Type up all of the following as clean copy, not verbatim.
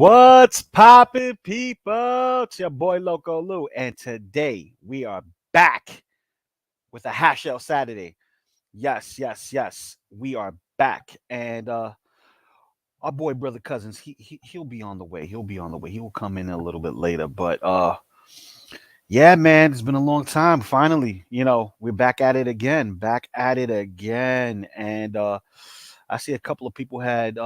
What's poppin', people? It's your boy Loco Lou, and today we are back with a Hash Out Saturday. Yes, yes, yes, we are back, and our boy brother Cousins, he'll be on the way. He'll be on the way. He will come in a little bit later, but yeah, man, it's been a long time. Finally, we're back at it again, and I see a couple of people had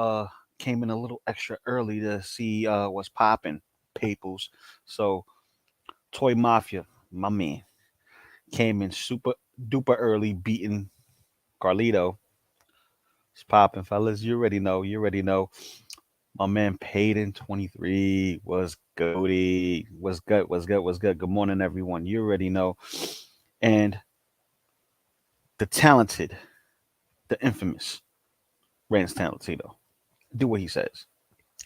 came in a little extra early to see what's popping, peoples. So Toy Mafia, my man, came in super duper early, beating Carlito. It's popping, fellas. You already know. You already know. My man Payton 23 was goody. Was good. Was good. Was good. Good morning, everyone. You already know. And the talented, the infamous Rance Talentino. Do what he says.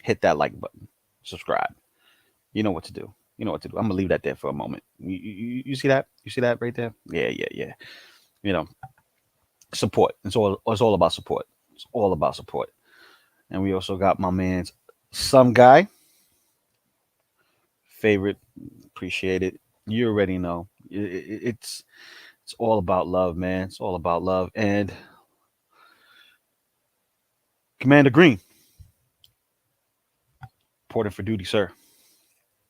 Hit that like button. Subscribe. You know what to do. You know what to do. I'm gonna leave that there for a moment. You see that? You see that right there? Yeah, yeah, yeah. You know, support. It's all about support. It's all about support. And we also got my man's some guy favorite. Appreciate it. You already know. It's all about love, man. It's all about love. And Commander Green, reporting for duty, sir.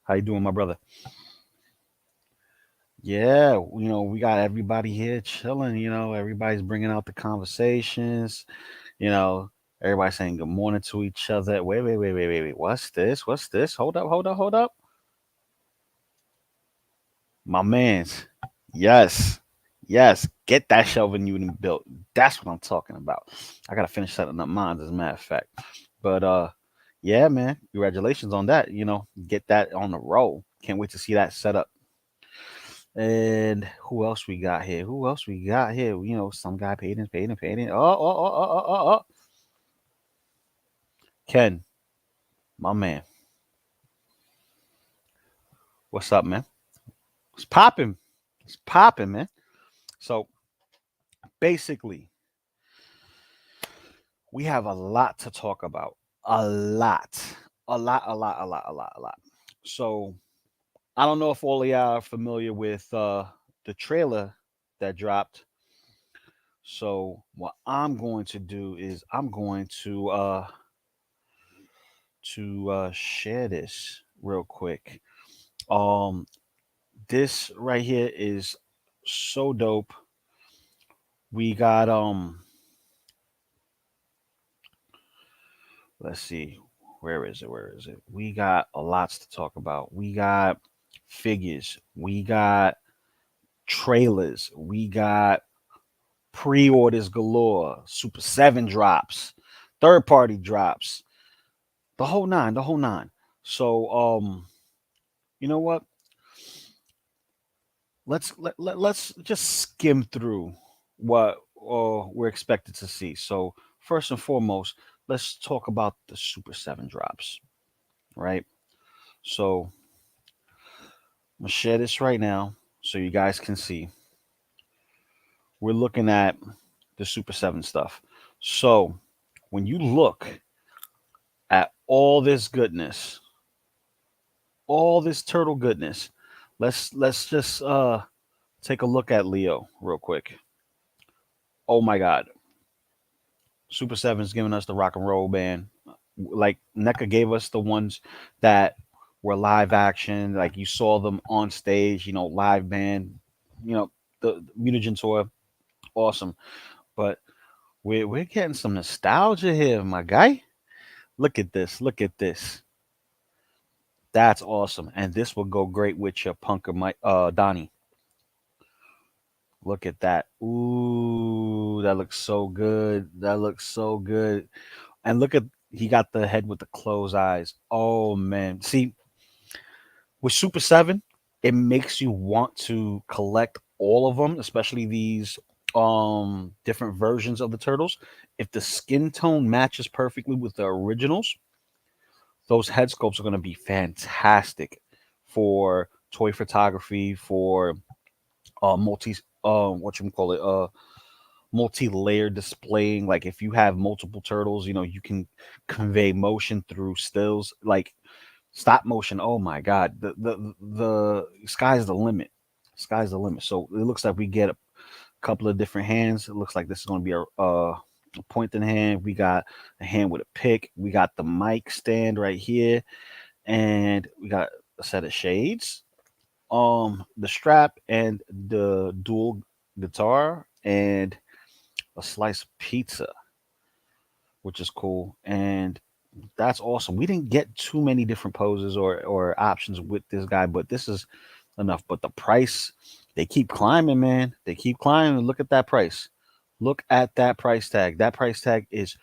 How you doing, my brother? Yeah, we got everybody here chilling. Everybody's bringing out the conversations. You know, everybody saying good morning to each other. Wait, wait, wait, wait, wait, wait. What's this? What's this? Hold up, hold up, hold up. My man's. Yes. Yes. Get that shelving unit built. That's what I'm talking about. I gotta finish setting up mine, as a matter of fact. But yeah, man. Congratulations on that. Get that on the roll. Can't wait to see that set up. And who else we got here? Who else we got here? Some guy paid in. Oh. Ken, my man. What's up, man? It's popping. It's popping, man. So basically, we have a lot to talk about. A lot. A lot, a lot, a lot, a lot, a lot. So I don't know if all of y'all are familiar with the trailer that dropped. So what I'm going to do is I'm going to share this real quick. Um this right here is so dope. We got let's see, where is it? We got a lots to talk about. We got figures, we got trailers, we got pre-orders galore, Super 7 drops, third party drops, the whole nine. So you know what, let's just skim through what we're expected to see. So first and foremost, let's talk about the Super 7 drops, right? So I'm gonna share this right now so you guys can see. We're looking at the Super 7 stuff. So when you look at all this goodness, all this turtle goodness, let's just take a look at Leo real quick. Oh my god. Super 7's giving us the rock and roll band. Like NECA gave us the ones that were live action, like you saw them on stage, live band, you know, the Mutagen tour, awesome. But we're getting some nostalgia here, my guy. Look at this. Look at this. That's awesome. And this will go great with your punker Mike Donnie. Look at that. Ooh, that looks so good. That looks so good. And look at he got the head with the closed eyes. Oh man. See, with Super 7, it makes you want to collect all of them, especially these different versions of the turtles. If the skin tone matches perfectly with the originals, those head sculpts are going to be fantastic for toy photography, for multi what you call it, multi-layer displaying. Like if you have multiple turtles, you can convey motion through stills. Like Stop motion. Oh my God. The sky's the limit. Sky's the limit. So it looks like we get a couple of different hands. It looks like this is going to be a pointing hand. We got a hand with a pick. We got the mic stand right here, and we got a set of shades. The strap and the dual guitar and a slice of pizza, which is cool. And that's awesome. We didn't get too many different poses or options with this guy, but this is enough. But the price, they keep climbing, man. They keep climbing. Look at that price. Look at that price tag. That price tag is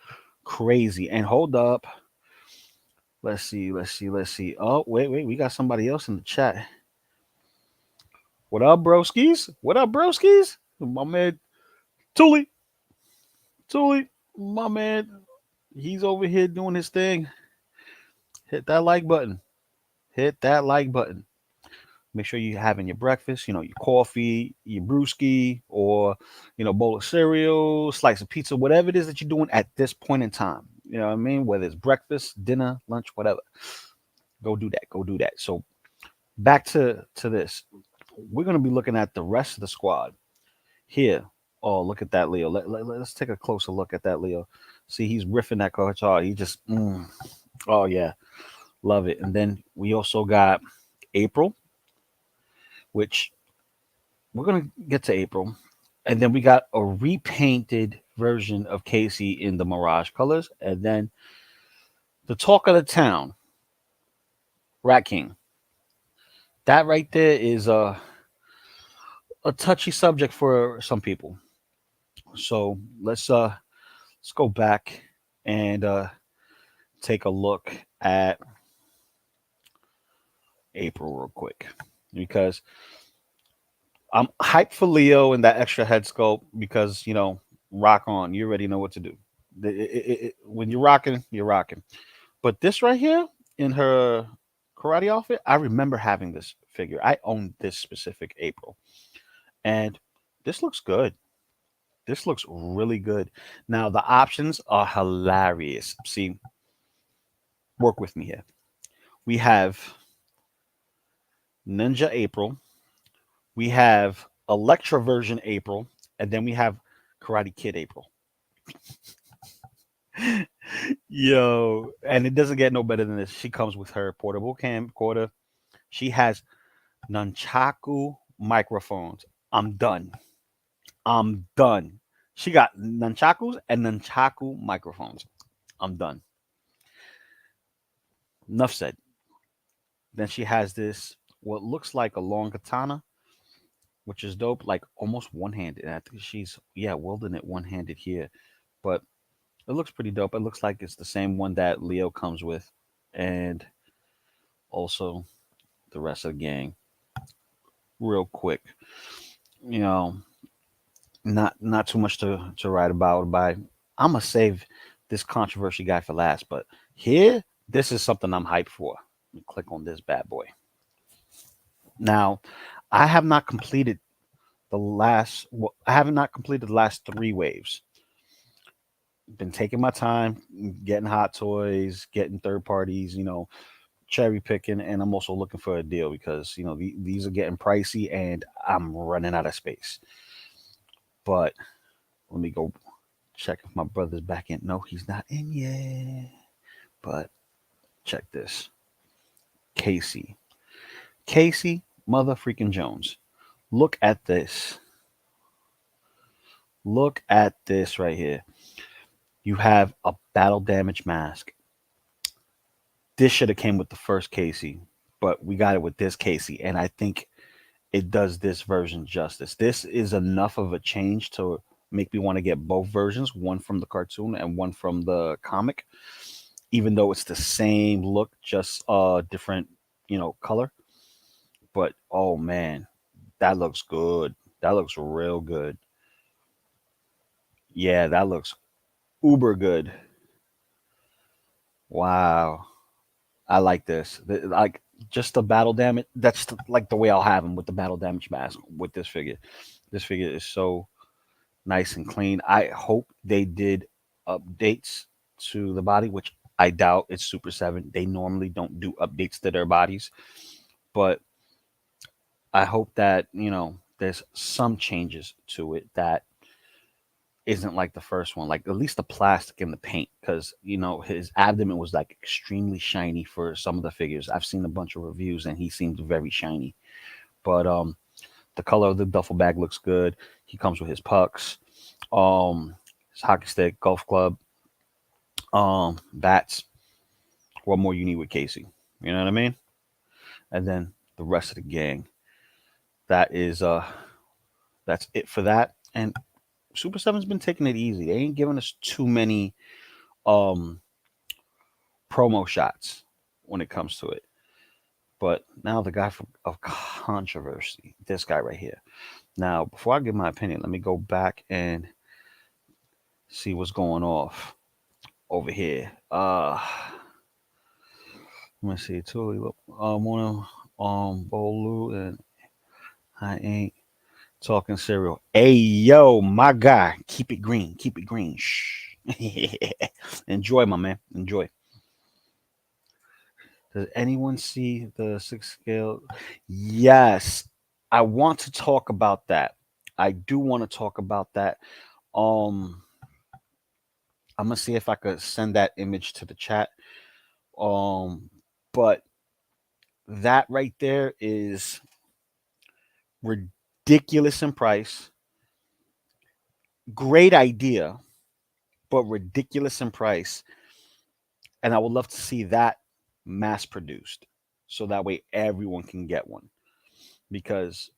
crazy. And hold up. Let's see. Let's see. Let's see. Oh, wait. We got somebody else in the chat. What up, broskies? What up, broskies? My man Tuli. Tuli, my man. He's over here doing his thing. Hit that like button. Hit that like button. Make sure you're having your breakfast, your coffee, your brewski, or bowl of cereal, slice of pizza, whatever it is that you're doing at this point in time. You know what I mean? Whether it's breakfast, dinner, lunch, whatever. Go do that. Go do that. So back to this. We're gonna be looking at the rest of the squad here. Oh, look at that, Leo. Let's take a closer look at that, Leo. See, he's riffing that guitar. He just, oh yeah, love it. And then we also got April, which we're gonna get to April, and then we got a repainted version of Casey in the Mirage colors, and then the talk of the town, Rat King. That right there is a touchy subject for some people. So let's go back and take a look at April real quick because I'm hyped for Leo and that extra head sculpt because rock on. You already know what to do. When you're rocking, you're rocking. But this right here in her karate outfit, I remember having this figure. I own this specific April, and this looks good. This looks really good. Now the options are hilarious. See, work with me here. We have Ninja April, we have Electra version April, and then we have Karate Kid April. Yo, and it doesn't get no better than this. She comes with her portable camcorder. She has nunchaku microphones. I'm done. I'm done. She got nunchakus and nunchaku microphones. I'm done. Enough said. Then she has this what looks like a long katana, which is dope, like almost one handed. And I think she's wielding it one handed here, but it looks pretty dope. It looks like it's the same one that Leo comes with, and also the rest of the gang. Real quick, you know, not too much to write about. By I'm gonna save this controversy guy for last, but here, this is something I'm hyped for. Let me click on this bad boy. Now, I have not completed I have not completed the last three waves. Been taking my time, getting hot toys, getting third parties, cherry picking, and I'm also looking for a deal because these are getting pricey and I'm running out of space. But let me go check if my brother's back in. No, he's not in yet. But check this. Casey. Casey mother freaking Jones. Look at this. Look at this right here. You have a battle damage mask. This should have came with the first Casey, but we got it with this Casey, and I think it does this version justice. This is enough of a change to make me want to get both versions, one from the cartoon and one from the comic, even though it's the same look, just different, color. But oh man, that looks good. That looks real good. Yeah, that looks uber good. Wow. I like this. Like just the battle damage. That's like the way I'll have him with the battle damage mask with this figure. This figure is so nice and clean. I hope they did updates to the body, which I doubt it's Super 7. They normally don't do updates to their bodies, but I hope that, there's some changes to it that isn't like the first one, like at least the plastic and the paint, because his abdomen was like extremely shiny for some of the figures. I've seen a bunch of reviews and he seemed very shiny. But the color of the duffel bag looks good. He comes with his pucks, his hockey stick, golf club, bats. What more you need with Casey? You know what I mean? And then the rest of the gang. That is that's it for that. And Super Seven's been taking it easy. They ain't giving us too many um promo shots when it comes to it. But now the guy of controversy, this guy right here. Now, before I give my opinion, let me go back and see what's going off over here. Let me see. Tully, wanna Bolu and I ain't talking cereal. Hey yo, my guy, keep it green, keep it green. Shh. Enjoy, my man. Enjoy. Does anyone see the six scale? Yes, I want to talk about that. I do want to talk about that. Um, I'm gonna see if I could send that image to the chat. Um, but that right there is ridiculous in price. Great idea, but ridiculous in price. And I would love to see that mass produced so that way everyone can get one. Because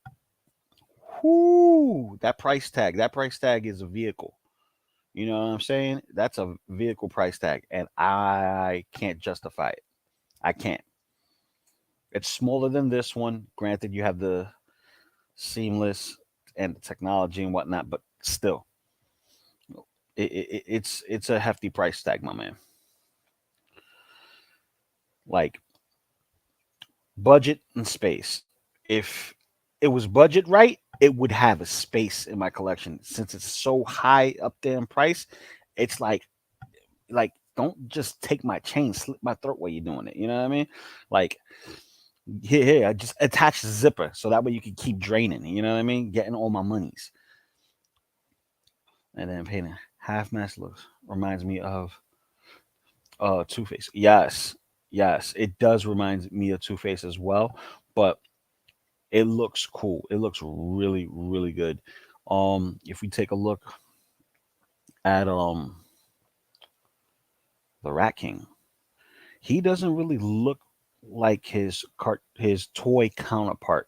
whoo, that price tag is a vehicle. You know what I'm saying? That's a vehicle price tag, and I can't justify it. I can't. It's smaller than this one. Granted, you have the seamless and the technology and whatnot, but still, it's a hefty price tag, my man. Like budget and space. If it was budget right, it would have a space in my collection. Since it's so high up there in price, it's like don't just take my chain, slit my throat while you're doing it. You know what I mean? Like here, I just attach the zipper so that way you can keep draining. You know what I mean? Getting all my monies. And then painting half mask looks reminds me of Two Face. Yes, yes, it does remind me of Two Face as well, but it looks cool. It looks really, really good. If we take a look at the Rat King, he doesn't really look like his toy counterpart,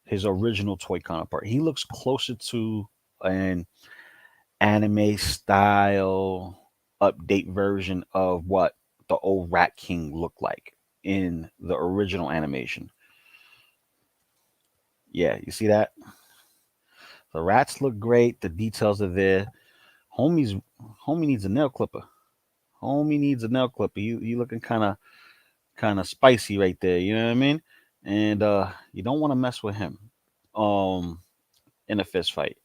his original toy counterpart. He looks closer to an anime style update version of what the old Rat King looked like in the original animation. Yeah, you see that? The rats look great. The details are there. Homie's homie needs a nail clipper. Homie needs a nail clipper. You looking kind of spicy right there. You know what I mean? And you don't want to mess with him, um, in a fist fight.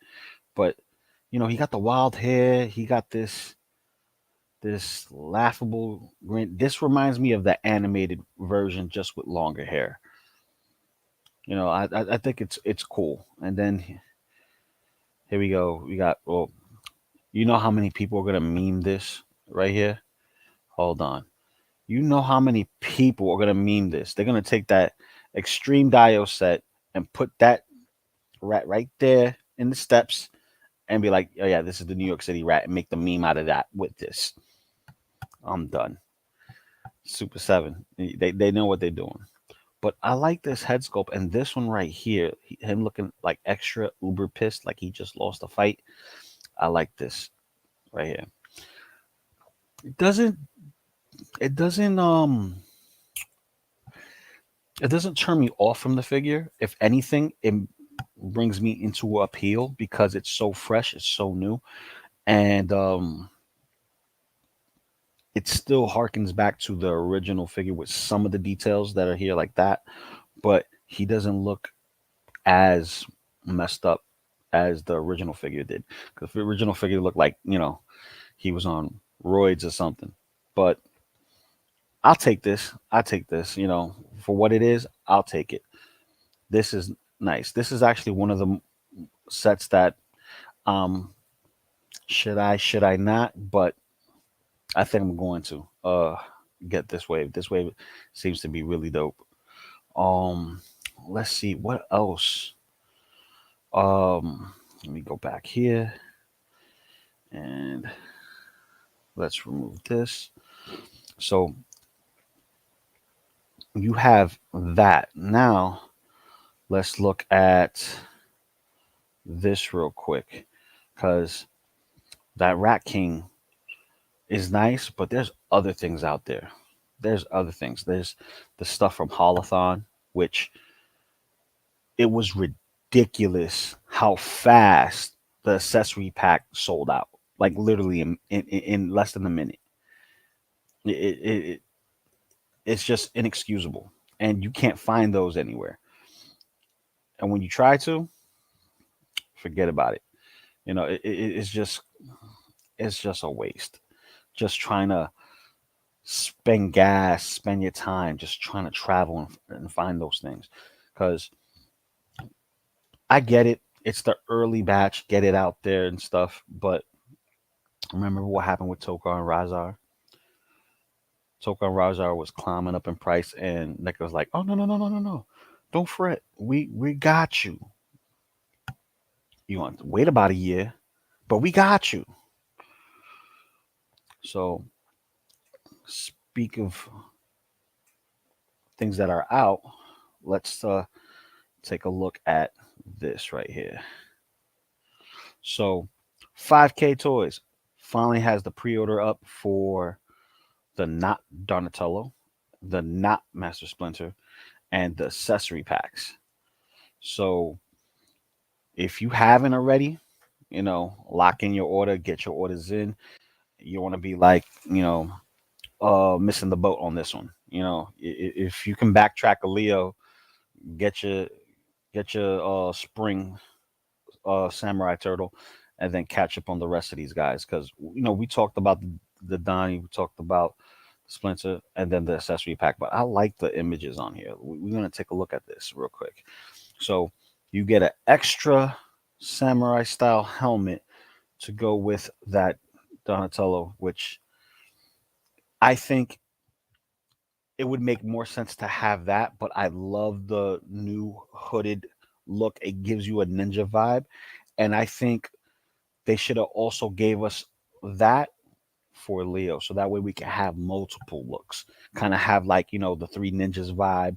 But he got the wild hair. He got this laughable grin. This reminds me of the animated version, just with longer hair. I think it's cool. And then here we go. We got well, you know how many people are gonna meme this right here? Hold on. You know how many people are gonna meme this? They're gonna take that extreme dio set and put that rat right there in the steps and be like, oh yeah, this is the New York City rat, and make the meme out of that with this. I'm done. Super 7. They know what they're doing. But I like this head sculpt and this one right here, him looking like extra uber pissed, like he just lost a fight. I like this right here. It doesn't it doesn't it doesn't turn me off from the figure. If anything, it brings me into appeal because it's so fresh, it's so new, and it still harkens back to the original figure with some of the details that are here like that, but he doesn't look as messed up as the original figure did. Because the original figure looked like he was on roids or something. But I'll take this. I'll take this. You know, for what it is, I'll take it. This is nice. This is actually one of the sets that um should I not? But I think I'm going to get this wave. This wave seems to be really dope. Um, let's see what else. Let me go back here and let's remove this. So you have that. Now let's look at this real quick because that Rat King is nice, but there's other things out there. There's other things. There's the stuff from Holothon, which it was ridiculous how fast the accessory pack sold out. Like literally in less than a minute. It it's just inexcusable, and you can't find those anywhere. And when you try to, forget about it. You know, it's just a waste. Just trying to spend gas, spend your time, just trying to travel and find those things. Because I get it. It's the early batch, get it out there and stuff. But remember what happened with Toka and Razar? Toka and Razar was climbing up in price, and Nick was like, "Oh no! Don't fret. We got you. You want to wait about a year, but we got you." So speak of things that are out. Let's take a look at this right here. So 5K Toys finally has the pre-order up for the not Donatello, the not Master Splinter, and the accessory packs. So if you haven't already, you know, lock in your order, get your orders in. You want to be like, you know, missing the boat on this one. You know, if you can backtrack a Leo, get your spring samurai turtle, and then catch up on the rest of these guys. Because you know we talked about the Donnie, we talked about Splinter, and then the accessory pack. But I like the images on here. We're gonna take a look at this real quick. So you get an extra samurai style helmet to go with that Donatello, which I think it would make more sense to have that. But I love the new hooded look. It gives you a ninja vibe, and I think they should have also gave us that for Leo, so that way we can have multiple looks. Kind of have like you know the three ninjas vibe,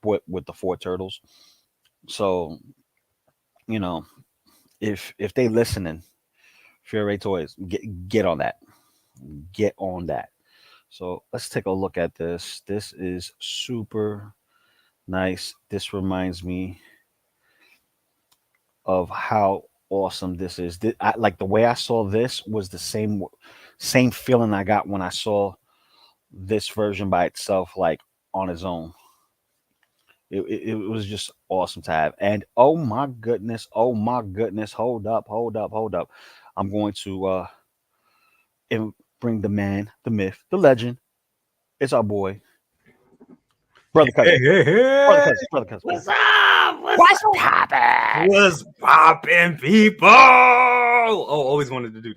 with the four turtles. So you know if they listening, Fury Toys, get on that, get on that. So let's take a look at this. This is super nice. This reminds me of how awesome this is. Like the way I saw this was the same feeling I got when I saw this version by itself, like on its own. It was just awesome to have. And oh my goodness, hold up. I'm going to bring the man, the myth, the legend. It's our boy, brother Hey, cousin, hey, hey. brother What's cousin. up? What's What's up? poppin'? What's poppin', people? Oh, always wanted to do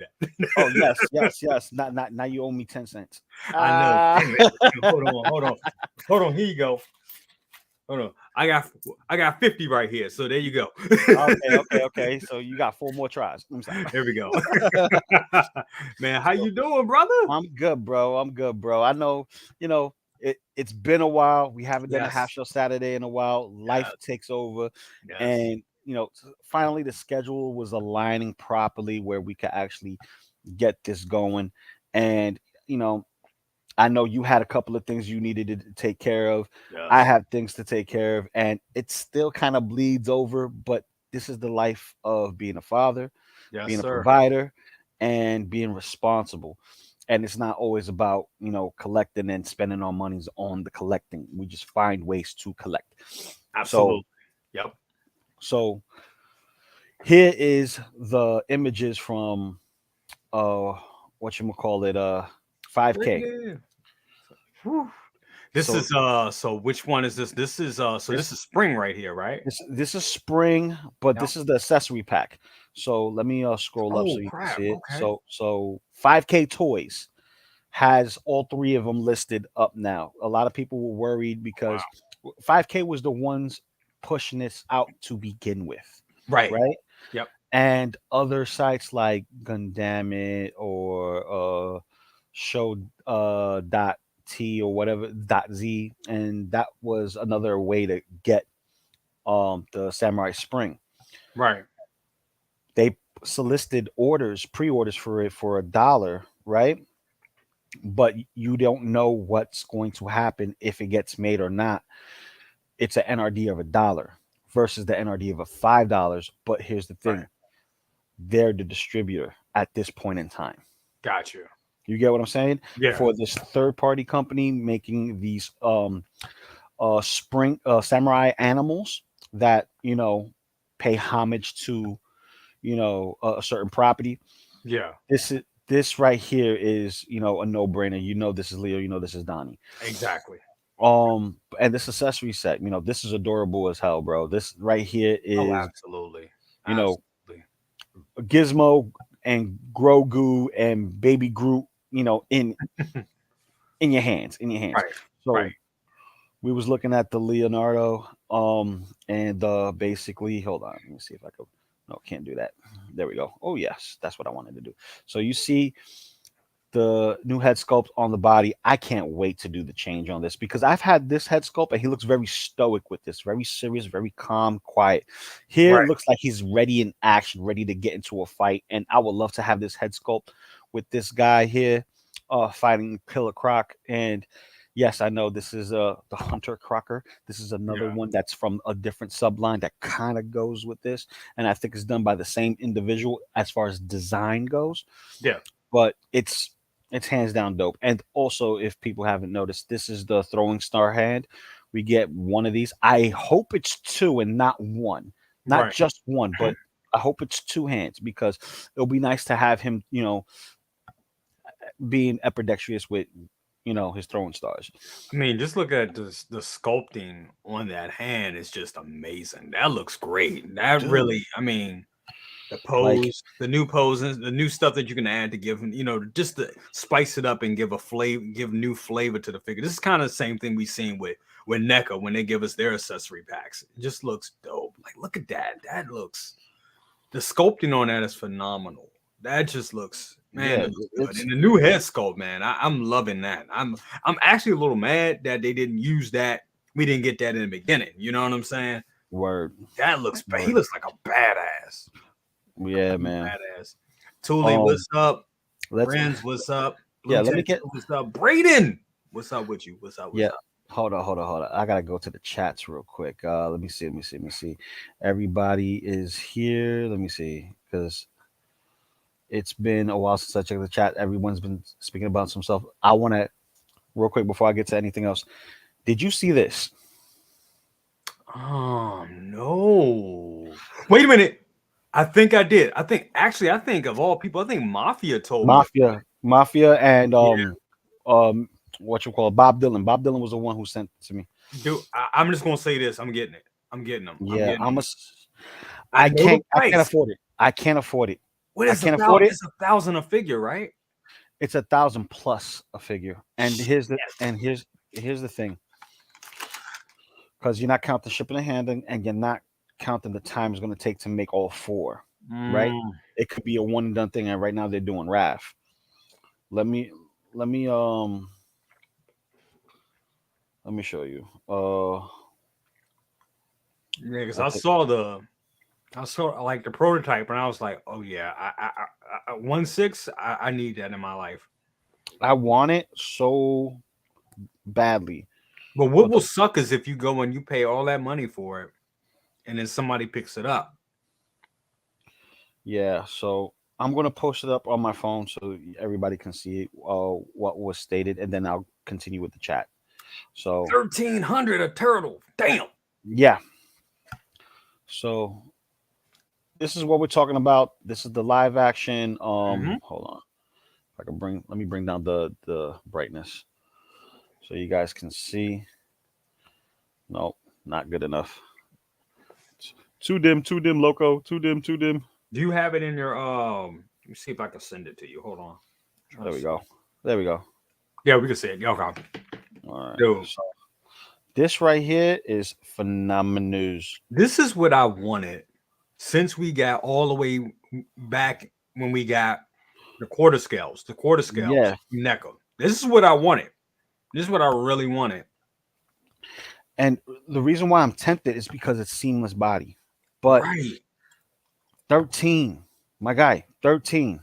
Oh that. yes. Now you owe me 10 cents. I know. Uh Damn it. Hold on. Here you go. Hold on. I got 50 right here. So there you go. okay. So you got four more tries. Let me stop. There we go. Man, how you doing, brother? I'm good, bro. I'm good, bro. I know, you know, it's been a while. We haven't done a half Yes. show Saturday in a while. Life Yes. takes over. Yes. And, you know, finally the schedule was aligning properly where we could actually get this going. And, you know, I know you had a couple of things you needed to take care of. I Yes. have things to take care of. And it still kind of bleeds over, but this is the life of being a father, Yes, being a sir. provider, and being responsible. And it's not always about, you know, collecting and spending our monies on the collecting. We just find ways to collect. So, Absolutely. Yep. so here is the images from uh what you call it 5K. Yeah. Whew. This So is so which one is this? This is so this this is spring right here, right? this is spring, but Yep. this is the accessory pack. So let me scroll up Oh so you can crap. see it. Okay. So 5K Toys has all three of them listed up now. A lot of people were worried because Wow. 5K was the ones pushing this out to begin with, Right. right? Yep. And other sites like Gundamit or Show dot T or whatever dot Z, and that was another way to get the Samurai Spring. Right. They solicited orders, pre-orders for it for $1, right? But you don't know what's going to happen if it gets made or not. It's an NRD of $1 versus the NRD of a $5. But here's the Right. thing: they're the distributor at this point in time. Got you. You get what I'm saying? Yeah. For this third party company making these spring samurai animals that pay homage to a certain property. Yeah. This right here is a no brainer. This is Leo. This is Donnie. Exactly. And this accessory set, this is adorable as hell, bro. This right here Oh, is absolutely. you know Absolutely. Gizmo and Grogu and Baby Groot, in your hands, Right. So Right. we was looking at the Leonardo, and basically, hold on, let me see if I could. No, can't do that. There we go. Oh yes, that's what I wanted to do. So you see the new head sculpt on the body. I can't wait to do the change on this because I've had this head sculpt and he looks very stoic with this, very serious, very calm, quiet. Here it Right. looks like he's ready in action, ready to get into a fight. And I would love to have this head sculpt with this guy here, fighting Killer Croc. And yes, I know this is the Hunter Crocker. This is another Yeah. one that's from a different subline that kind of goes with this, and I think it's done by the same individual as far as design goes, Yeah. but it's hands down dope. And also, if people haven't noticed, this is the throwing star hand. We get one of these. I hope it's two and not one, not Right. just one, but I hope it's two hands because it'll be nice to have him, being epidextrous with, his throwing stars. I mean, just look at the sculpting on that hand is just amazing. That looks great. That Dude, really, I mean, the like, pose, the new poses, the new stuff that you can add to give them, just to spice it up and give a flavor, give new flavor to the figure. This is kind of the same thing we seen with NECA when they give us their accessory packs. It just looks dope. Like, look at that. That looks the sculpting on that is phenomenal. That just looks, man, yeah, it looks good. it's And the new head sculpt, man, I'm loving that. I'm actually a little mad that they didn't use that. We didn't get that in the beginning. You know what I'm saying? word, That looks bad. He word. looks like a badass. Yeah, He's man. badass. Thule, Um, what's up? let's Renz, what's up? yeah, Blue let me Tattoo, get what's up? Braden, what's up with you? What's up? What's yeah. up? Hold on. I gotta go to the chats real quick. Let me see. Everybody is here. Let me see, because it's been a while since I checked the chat. Everyone's been speaking about some stuff. I want to real quick before I get to anything else. Did you see this? Oh no. Wait a minute. I think I did. I think of all people, I think Mafia told me. Mafia, and Yeah, um, what you call it, Bob Dylan. Bob Dylan was the one who sent it to me. dude. I'm just gonna say this. I'm getting it. I'm getting them. I'm Yeah, getting them. I I know the I can't price. afford it. I can't afford it. What I is a can't afford thousand? it. It's 1,000 a figure, right? It's 1,000 plus a figure. And Shit. here's the thing, because you're not counting shipping and handling, and you're not counting the time it's going to take to make all four, right? Mm, It could be a one and done thing, and right now they're doing RAF. Let me let me let me show you. yeah, because I think I saw like the prototype, and I was like, oh yeah, 1.6. I need that in my life. I want it so badly, But what but will suck is if you go and you pay all that money for it, and then somebody picks it up. yeah. So I'm gonna post it up on my phone so everybody can see what was stated, and then I'll continue with the chat. So 1,300 a turtle. Damn. yeah. So this is what we're talking about. This is the live action. Hmm. Hold on. If I can let me bring down the brightness. so you guys can see. Nope, not good enough. Too dim, loco. Too dim, too dim. Do you have it in your let me see if I can send it to you. Hold on. Trying There to we see. go. There we go. Yeah, we can see it. Yeah, okay. All right. Dude, So this right here is phenomenal. this is what I wanted since we got all the way back when we got the quarter scales, Yeah, NECA. This is what I wanted. This is what I really wanted. and the reason why I'm tempted is because it's seamless body. But Right. 13, my guy, 13.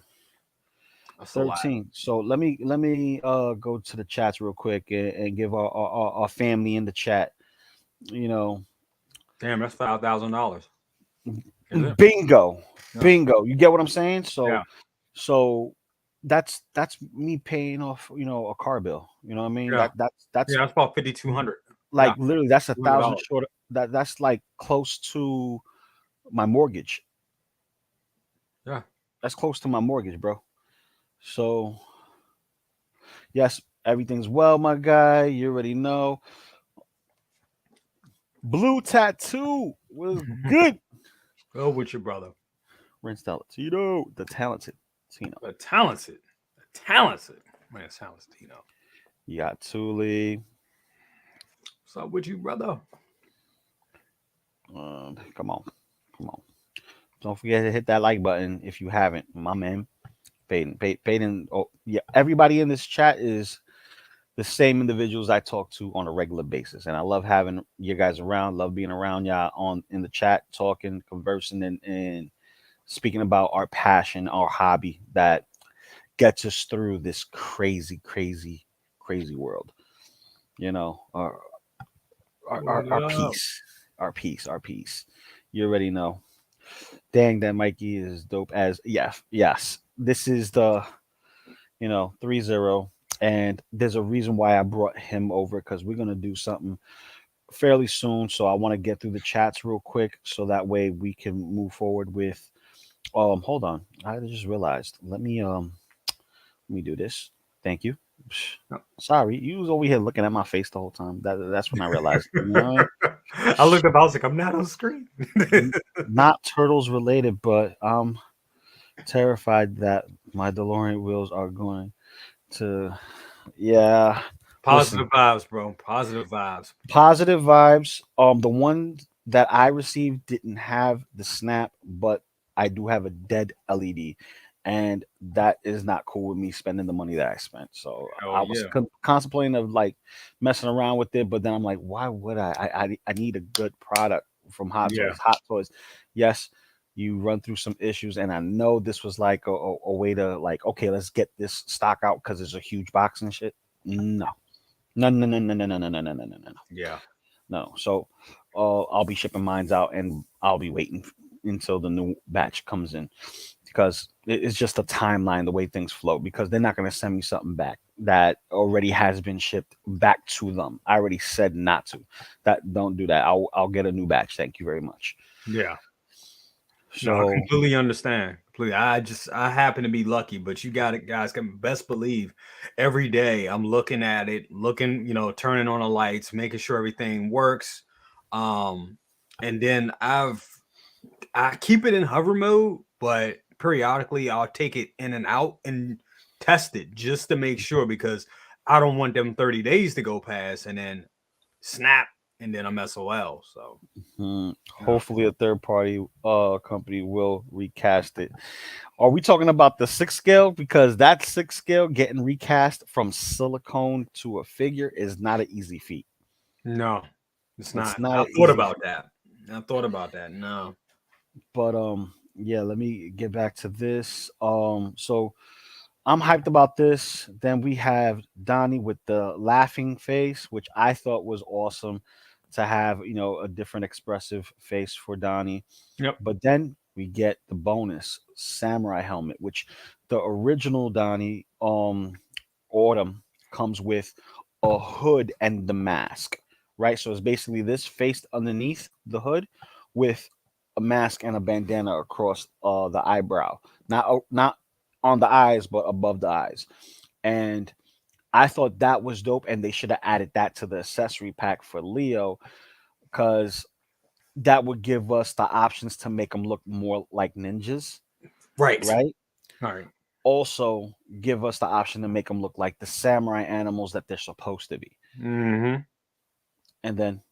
That's a lot. 13. So let me go to the chats real quick and give our family in the chat, you know, Damn, that's $5,000. Is it? bingo. Yeah. Bingo. You get what I'm saying? Yeah. So that's me paying off, a car bill. You know what I mean? Yeah. That's Yeah, that's about 5,200. Yeah. like literally that's a thousand $200. short. That's like close to my mortgage. Yeah. That's close to my mortgage, bro. So yes, everything's well, my guy. You already know. Blue tattoo was good. Go with your brother. Rinse out Tito, the talented Tino. A talented. A talented. Man, talented Tino. You got Thule. What's up with you, brother? Come on, come on. Don't forget to hit that like button if you haven't. My man, Peyton. Peyton. Oh, yeah. Everybody in this chat is the same individuals I talk to on a regular basis, and I love having you guys around. Love being around y'all on in the chat, talking, conversing, and speaking about our passion, our hobby that gets us through this crazy, crazy, crazy world. You know, our What up? peace, our peace, our peace. You already know. Dang, that Mikey is dope as yes. This is the 3-0, and there's a reason why I brought him over because we're gonna do something fairly soon. So I want to get through the chats real quick so that way we can move forward with. Hold on, I just realized. Let me do this. Thank you. Sorry, you was over here looking at my face the whole time. That's when I realized. You know what I mean? I looked up, I was like, I'm not on screen. N- Not turtles related, but I'm terrified that my DeLorean wheels are going to. Yeah, listen. Positive vibes, bro. Positive vibes. Positive vibes. The one that I received didn't have the snap, but I do have a dead LED, and that is not cool with me spending the money that I spent. So Oh I was yeah. contemplating of like messing around with it, but then I'm like, why would I? I need a good product from Hot Yeah. Toys. Hot Toys, yes. You run through some issues, and I know this was like a way to like, okay, let's get this stock out because it's a huge box and shit. No, no, no, no, no, no, no, no, no, no, no, no, no. Yeah. No. So I'll be shipping mines out and I'll be waiting until the new batch comes in because it's just a timeline, the way things flow, because they're not going to send me something back that already has been shipped back to them. I already said not to. That don't do that. I'll get a new batch. Thank you very much. Yeah. No, I So completely understand. Completely. I happen to be lucky, but you got it, guys. Can best believe every day I'm looking at it, looking, turning on the lights, making sure everything works. Um, and then I keep it in hover mode, but periodically I'll take it in and out and test it just to make sure because I don't want them 30 days to go past and then snap and then I'm SOL. So yeah. hopefully a third party company will recast it. Are we talking about the 6 scale? Because that 6 scale getting recast from silicone to a figure is not an easy feat. No, it's It's not. not I an thought easy about feat. that. I thought about that. No. But yeah, let me get back to this. So I'm hyped about this. Then we have Donnie with the laughing face, which I thought was awesome to have, a different expressive face for Donnie. Yep. But then we get the bonus samurai helmet, which the original Donnie Autumn comes with a hood and the mask, right? So it's basically this faced underneath the hood with a mask and a bandana across the eyebrow, not on the eyes, but above the eyes. And I thought that was dope, and they should have added that to the accessory pack for Leo, because that would give us the options to make them look more like ninjas, Right. right? All right. Also, give us the option to make them look like the samurai animals that they're supposed to be. Mm-hmm. And then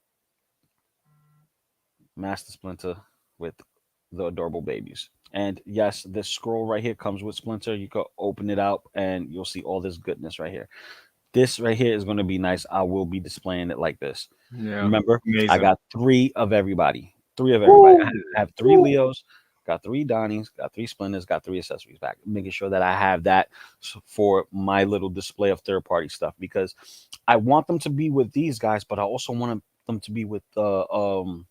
Master Splinter with the adorable babies. And yes, this scroll right here comes with Splinter. You can open it out and you'll see all this goodness right here. This right here is going to be nice. I will be displaying it like this. Yeah. Remember, I Amazing. got three of everybody. Three of everybody. I Woo! have three Woo! Leos, got three Donnies, got three Splinters, got three accessories back. Making sure that I have that for my little display of third party stuff, because I want them to be with these guys, but I also want them to be with the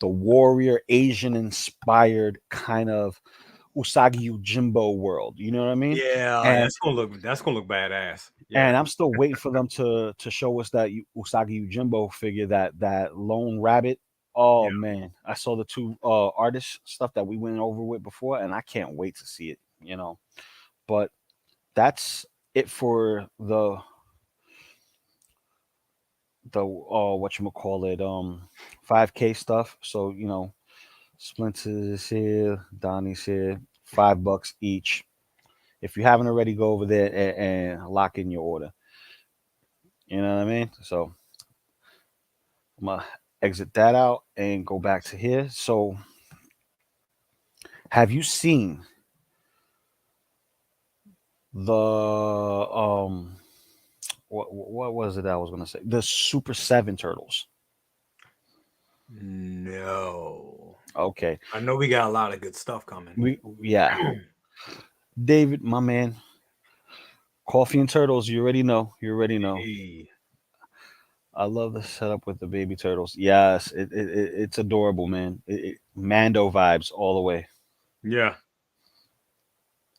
warrior Asian inspired kind of Usagi Yojimbo world. You know what I mean? Yeah, And that's gonna look badass. Yeah. and I'm still waiting for them to show us that Usagi Yojimbo figure, that lone rabbit. Oh Yeah. man, I saw the two artist stuff that we went over with before, and I can't wait to see it. But that's it for the what you call it 5K stuff. So Splinters here, Donnie's here, $5 each. If you haven't already, go over there and lock in your order. You know what I mean? So I'm gonna exit that out and go back to here. So have you seen the what was it I was gonna say? The Super Seven Turtles. No. Okay. I know we got a lot of good stuff coming. Yeah. David, my man, Coffee and Turtles, you already know. You already know. Hey. I love the setup with the baby turtles. Yes, it's adorable, man. Mando vibes all the way. Yeah.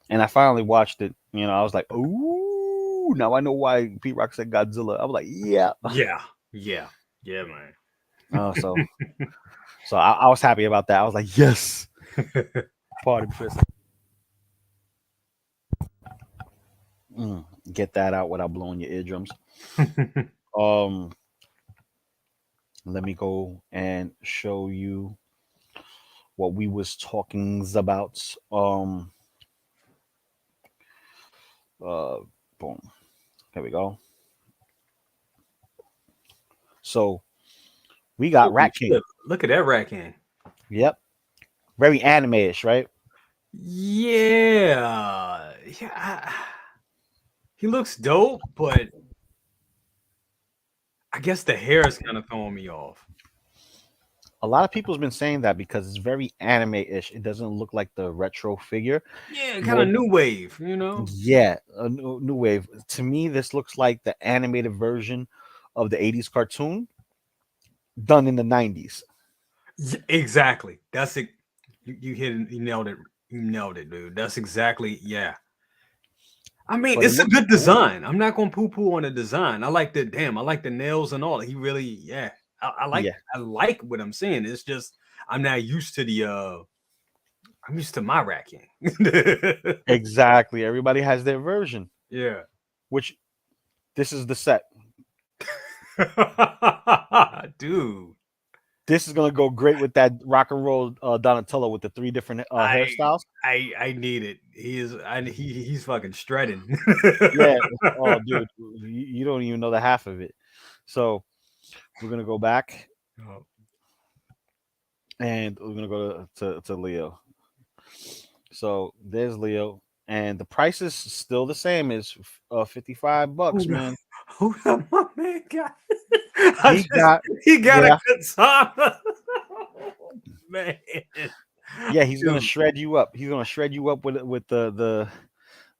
And I finally watched it. I was like, ooh, now I know why Pete Rock said Godzilla. I was like, yeah. Yeah. Yeah. Yeah, man. So I was happy about that. I was like, yes. Pardon, Chris. Mm, get that out without blowing your eardrums. Um, Let me go and show you what we was talking about. Uh, Boom. There we go. So we got Holy Rat King. shit. Look at that rat can. Yep. Very anime-ish, right? Yeah. Yeah. He looks dope, but I guess the hair is kind of throwing me off. A lot of people's been saying that because it's very anime-ish. It doesn't look like the retro figure. Yeah, kind More, of new wave, you know? yeah, a new wave. To me, this looks like the animated version of the '80s cartoon done in the '90s. Exactly. That's it. You hit it. You nailed it. You nailed it, dude. That's exactly, yeah. I mean, But it it's a looks good cool. design. I'm not gonna poo-poo on the design. I like the damn. I like the nails and all. He really, yeah. Yeah, I like what I'm seeing. It's just I'm not used to the. I'm used to my racking. exactly. Everybody has their version, Yeah. which this is the set. Dude, This is gonna go great with that rock and roll Donatello with the three different I hairstyles. I need it. He's fucking shredding. Yeah. Oh, dude, you don't even know the half of it. So we're gonna go back Oh, and we're gonna go to Leo. So there's Leo, and the price is still the same as $55, hold on, man. hold on, my man got. I He just got he got a yeah, katana, man. yeah. He's gonna Dude, shred you up. He's gonna shred you up with the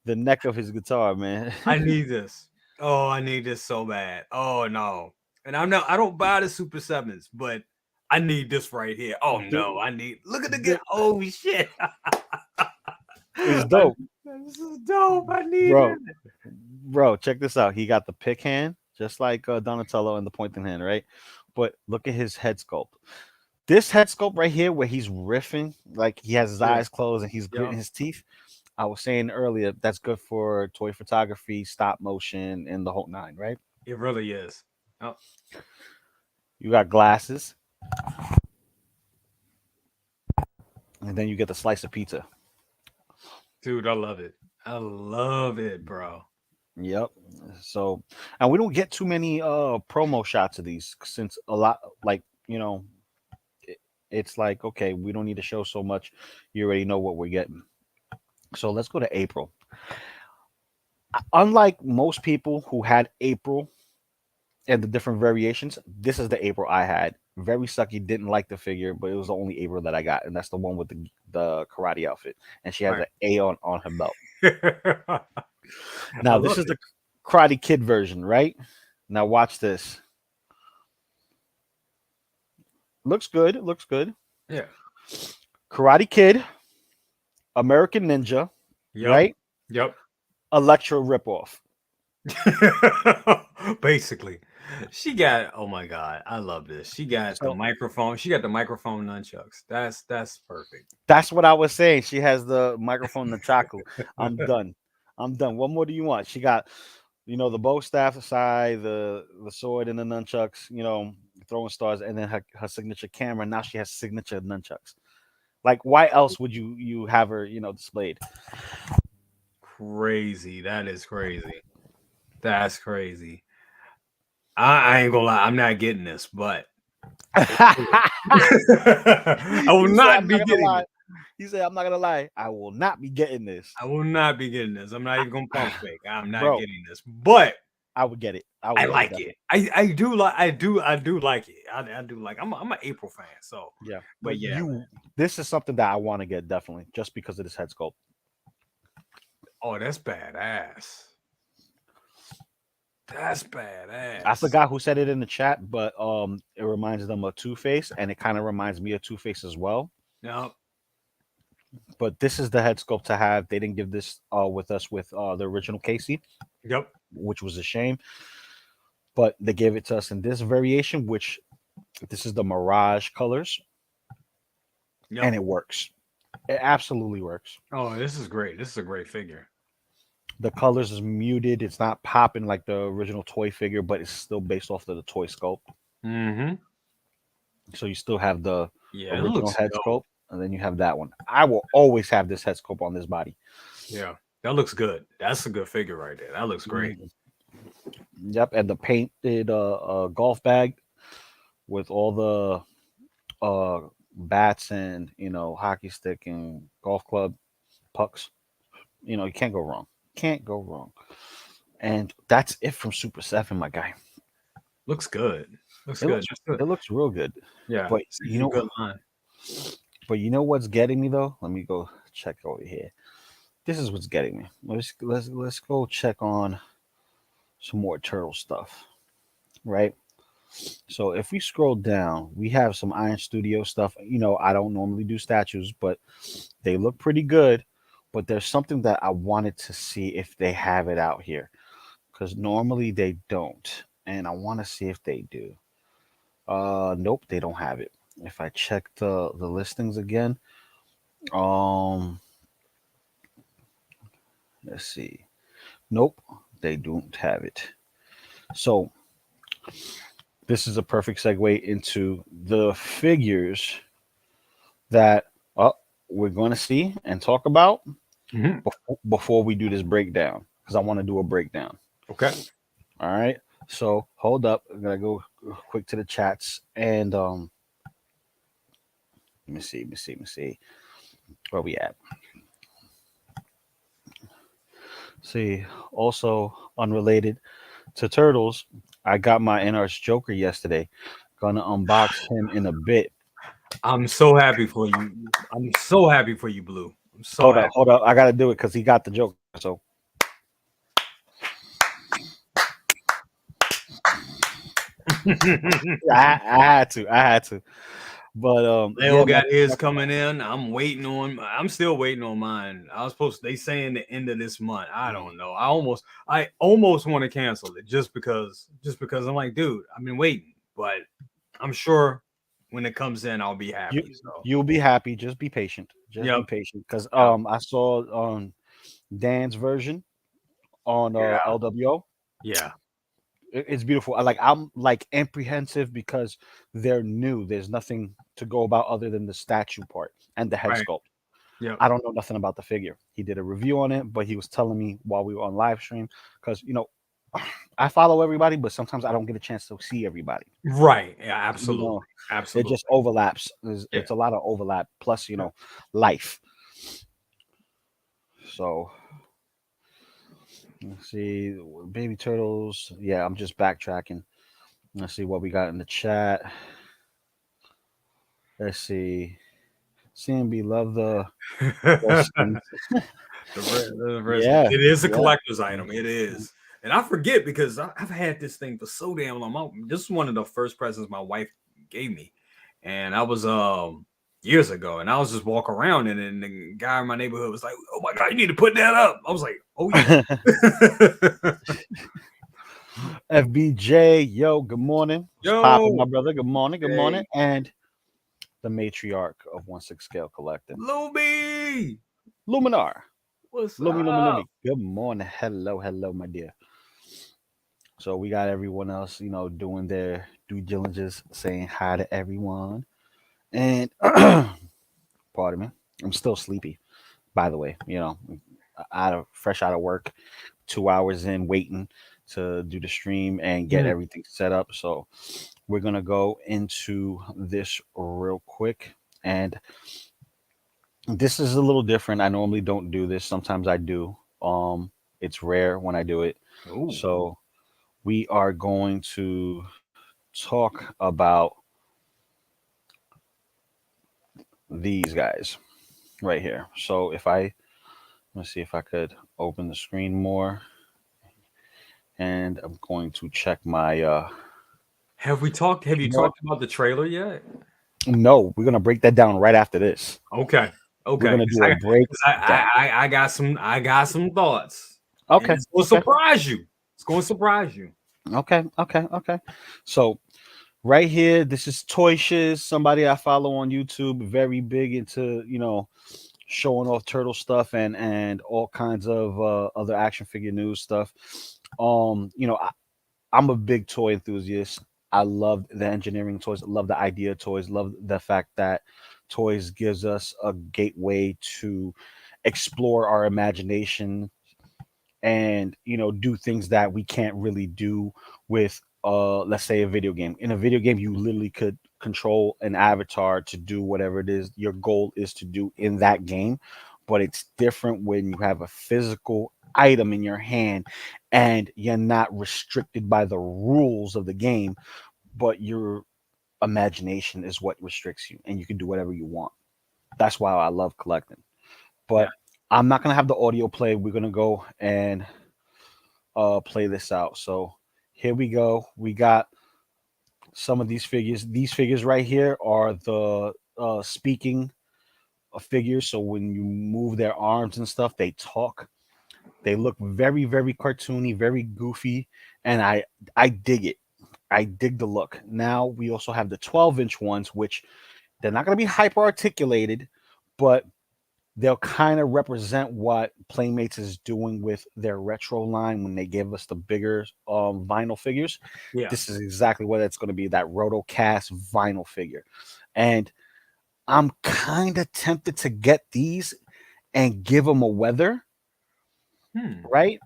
neck of his guitar, man. I need this. Oh, I need this so bad. Oh no, and I'm not. I don't buy the Super Sevens, but I need this right here. Oh Th- no, I need. Look at the th- get. Oh shit. it's I, dope, this is dope. I need bro. that. Bro, check this out. He got the pick hand, just like Donatello, and the pointing hand, right? But look at his head sculpt. This head sculpt right here, where he's riffing, like he has his Yeah. eyes closed and he's Yeah. gritting his teeth. I was saying earlier that's good for toy photography, stop motion, and the whole nine, right? It really is. Oh, You got glasses, and then you get the slice of pizza. dude, I love it. I love it, bro. Yep. So, and we don't get too many promo shots of these since a lot like, it, it's like okay, we don't need to show so much. You already know what we're getting. So, let's go to April. Unlike most people who had April and the different variations, this is the April I had. Very sucky, didn't like the figure, but it was the only April that I got, and that's the one with the karate outfit, and she has Right. an A on her belt. I Now, this love is it. the Karate Kid version, right? Now, watch this. Looks good. Looks good. Yeah. Karate Kid, American Ninja, Yep. right? Yep. Electro ripoff. Basically, she got. Oh my god, I love this. She got the So microphone. She got the microphone nunchucks. That's perfect. that's what I was saying. She has the microphone, the chaku. I'm done. I'm done. What more do you want? She got, the bow staff aside, the sword and the nunchucks, throwing stars, and then her signature camera. Now she has signature nunchucks. Like, why else would you have her, displayed? Crazy. That is crazy. That's crazy. I ain't gonna lie. I'm not getting this, but I will He said, not "I'm not be gonna getting lie." it. He said, "I'm not gonna lie. I will not be getting this, I will not be getting this. I'm not even gonna pump fake. I'm not bro. getting this, but I would get it. I I would get it like it. definitely. I do like it. I do like. I'm an April fan. So, Yeah, but but yeah, man. this is something that I want to get definitely, just because of this head sculpt. Oh, that's badass. That's I badass. forgot who said it in the chat, but it reminds them of Two Face, and it kind of reminds me of Two Face as well. Yep. But this is the head sculpt to have. They didn't give this with us with the original Casey, Yep. which was a shame. But they gave it to us in this variation, which this is the Mirage colors, and Yep. it works. It absolutely works. Oh, this is great. This is a great figure. The colors is muted. It's not popping like the original toy figure, but it's still based off of the toy sculpt. Mm-hmm. So you still have the Yeah, it original looks head dope. sculpt, and then you have that one. I will always have this head sculpt on this body. Yeah, that looks good. That's a good figure right there. That looks great. Mhm. Yep, and the painted golf bag with all the bats and hockey stick and golf club pucks. You can't go wrong. Can't go wrong. And that's it from Super Seven, my guy. Looks good. Looks It good. looks That's good. it looks real good. Yeah, But this is a good line. what's getting me though? Let me go check over here. This is what's getting me. Let's go check on some more turtle stuff, right? So if we scroll down, we have some Iron Studio stuff. I don't normally do statues, but they look pretty good. But there's something that I wanted to see if they have it out here because normally they don't, and I want to see if they do. Nope, they don't have it. If I check the listings again, um, let's see. Nope, they don't have it. So this is a perfect segue into the figures that we're going to see and talk about Hmm. before we do this breakdown because I want to do a breakdown. Okay. All right. So hold up. I'm gonna go quick to the chats and let me see. Where we at? See, also unrelated to turtles, I got my NR's Joker yesterday. Gonna unbox him in a bit. I'm so happy for you. I'm so happy for you, Blue. I'm so Hold up, happy. hold up. I gotta do it because he got the Joker. So I had to. I had to. But Leo yeah, man. got his coming in. I'm waiting on. I'm still waiting on mine. I was supposed. They saying the end of this month. I don't know. I almost want to cancel it just because I'm like, dude, I've been waiting, but I'm sure when it comes in, I'll be you happy. So, you'll be happy. Just be patient. Just be yep, patient. Because yep. I saw Dan's version on Yeah, LWO. yeah, It's beautiful. I'm like apprehensive because they're new. There's nothing to go about other than the statue part and the head right. sculpt. Yep. I don't know nothing about the figure. He did a review on it, but he was telling me while we were on live stream because I follow everybody, but sometimes I don't get a chance to see everybody. Right. Yeah, You absolutely. know, it Absolutely. just overlaps. Yeah. It's a lot of overlap. Plus, Yeah. life. So let's see, baby turtles. Yeah, I'm just backtracking. Let's see what we got in the chat. Let's see. CMB love the horse skins. Yeah, It is a yeah. collector's item. It is. And I forget because I've had this thing for so damn long. This is one of the first presents my wife gave me. And I was years ago, and I was just walking around, and then the guy in my neighborhood was like, "Oh my god, you need to put that up." I was like, "Oh yeah." FBJ, yo, good morning. What's poppin', Yo, my brother? Good morning, good morning. hey, And the matriarch of 1/6 scale collecting, Luby, Luminar, what's Lumi up? Lumi. Good morning. Hello, hello, my dear. So we got everyone else, doing their due diligence, saying hi to everyone. And pardon me, I'm still sleepy, by the way. Fresh out of work, 2 hours in, waiting to do the stream and get Mm. everything set up. So we're gonna go into this real quick, and this is a little different. I normally don't do this. Sometimes I do. It's rare when I do it. Ooh. So we are going to talk about these guys right here. So if I let's see if I could open the screen more, and I'm going to check my Have you you know what? talked about the trailer yet? No, we're gonna break that down right after this. Okay. We're Okay. gonna 'Cause do a 'cause breakdown. I got some thoughts. And Okay, it's gonna okay, surprise you. It's gonna surprise you. okay. So right here, this is Toy Shiz, somebody I follow on YouTube, very big into showing off turtle stuff and all kinds of other action figure news stuff. I'm a big toy enthusiast. I love the engineering toys. Love the idea of toys. Love the fact that toys gives us a gateway to explore our imagination and do things that we can't really do with let's say a video game. In a video game you literally could control an avatar to do whatever it is your goal is to do in that game, but it's different when you have a physical item in your hand and you're not restricted by the rules of the game, but your imagination is what restricts you and you can do whatever you want. That's why I love collecting. Yeah. But I'm not going to have the audio play. We're going to go and play this out. So here we go. We got some of these figures. These figures right here are the speaking figures. So when you move their arms and stuff, they talk. They look very, very cartoony, very goofy, and I dig it. I dig the look. Now we also have the 12-inch ones, which they're not going to be hyper articulated, but they'll kind of represent what Playmates is doing with their retro line when they give us the bigger vinyl figures. Yeah. This is exactly what it's going to be, that rotocast vinyl figure. And I'm kind of tempted to get these and give them a weather, Hmm. right?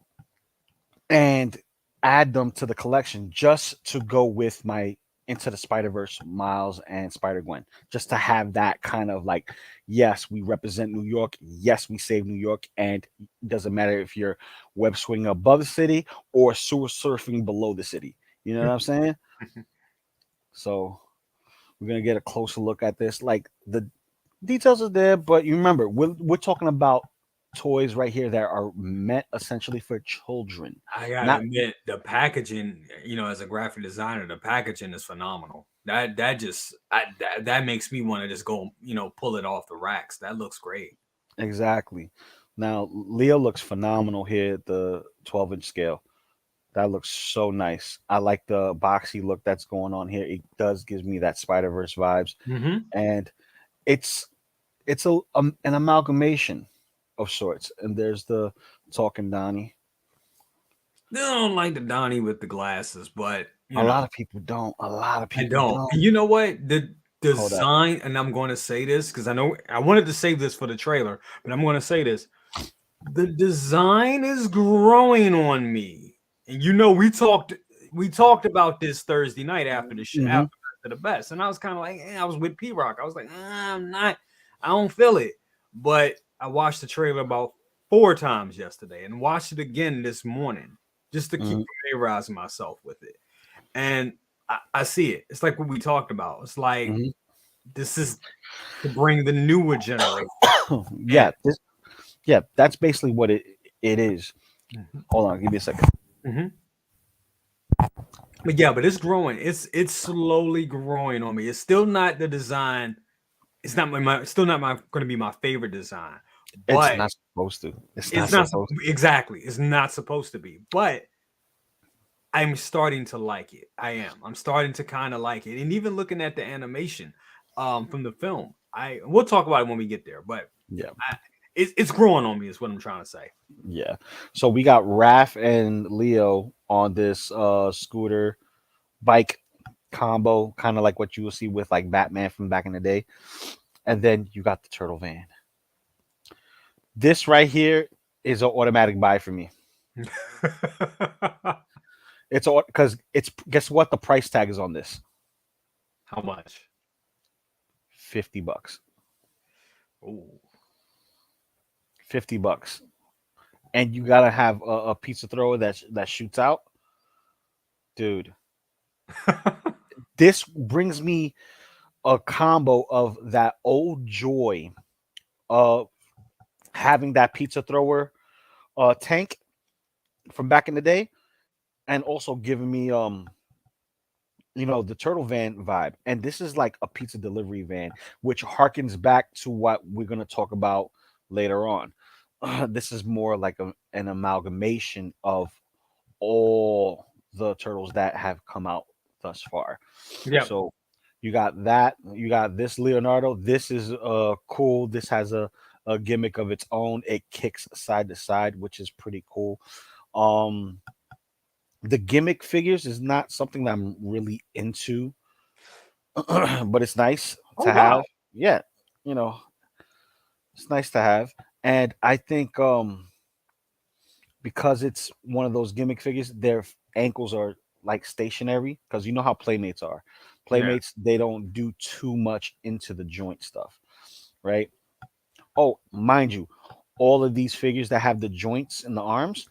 And add them to the collection just to go with my Into the Spider Verse Miles and Spider Gwen, just to have that kind of like, yes, we represent New York, yes, we save New York, and it doesn't matter if you're web swinging above the city or sewer surfing below the city. You know what I'm saying? So we're gonna get a closer look at this. Like the details are there, but you remember we're talking about toys right here that are meant essentially for children, I gotta not admit, the packaging, as a graphic designer, the packaging is phenomenal. That makes me want to just go, pull it off the racks. That looks great. exactly. Now, Leo looks phenomenal here at the 12-inch scale. That looks so nice. I like the boxy look that's going on here. It does gives me that Spider Verse vibes, Mm-hmm. and it's an amalgamation of sorts. And there's the talking Donnie. I don't like the Donnie with the glasses, but A lot of people don't. A lot of I people don't. don't. And you know what? The Hold up. design, and I'm going to say this because I know I wanted to save this for the trailer, but I'm going to say this. The design is growing on me. And we talked about this Thursday night after Hmm. after the best. And I was kind of like, I was with P Rock. I was like, I don't feel it. But I watched the trailer about 4 times yesterday and watched it again this morning just to keep Hmm. familiarizing myself with it. And I see it. It's like what we talked about. It's like Hmm. this is to bring the newer generation in. Yeah, yeah, that's basically what it is. Mhm. Hold on, give me a second. Mhm. But yeah, but it's growing. It's slowly growing on me. It's still not the design. It's not it's still not my going to be my favorite design, It's but not supposed to. It's not it's not supposed exactly. It's not supposed to be, but I'm starting to like it. I am. I'm starting to kind of like it, and even looking at the animation from the film. We'll talk about it when we get there, but to. Yeah, I, it's growing on me. Is what I'm trying to say. yeah. So we got Raph and Leo on this scooter bike combo, kind of like what you will see with like Batman from back in the day. And then you got the turtle van. This right here is an automatic buy for me. It's all because it's guess what the price tag is on this? How much? $50. Oh. $50. And you gotta have a pizza thrower that shoots out. Dude, this brings me a combo of that old joy of having that pizza thrower tank from back in the day, and also giving me the turtle van vibe. And this is like a pizza delivery van, which harkens back to what we're going to talk about later on. This is more like an amalgamation of all the turtles that have come out thus far. Yep. So you got that, you got this Leonardo. This is cool. This has a gimmick of its own. It kicks side to side, which is pretty cool. um the gimmick figures is not something that I'm really into, but it's nice Oh to have. wow. Yeah, you know, it's nice to have. And I think because it's one of those gimmick figures, their ankles are like stationary because you know how playmates are. Yeah. Playmates, they don't do too much into the joint stuff, right? Oh, mind you, all of these figures that have the joints in the arms,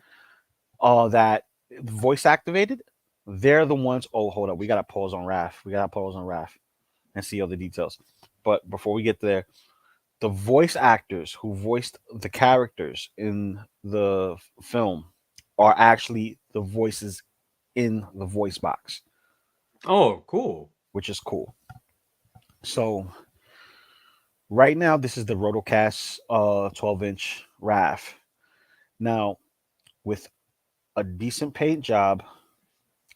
that voice activated, they're the ones. Oh, hold up, we gotta pause on Raph. We gotta pause on Raph and see all the details. But before we get there, the voice actors who voiced the characters in the film are actually the voices in the voice box, Oh, cool. which is cool. So right now, this is the Rotocast 12-inch RAF. Now, with a decent paint job,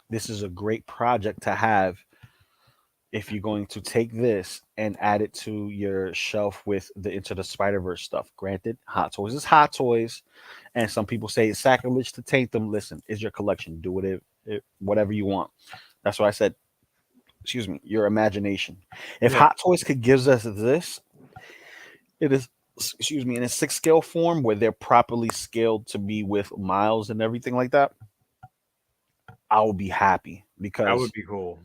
this is a great project to have if you're going to take this and add it to your shelf with the Into the Spider Verse stuff. Granted, Hot Toys is Hot Toys, and some people say it's sacrilege to taint them. Listen, it's your collection. Do whatever you want. That's why I said, excuse me, your imagination. If Yeah. Hot Toys could give us this, it is, excuse me, in a 6 scale form where they're properly scaled to be with miles and everything like that, I will be happy That would because be cool.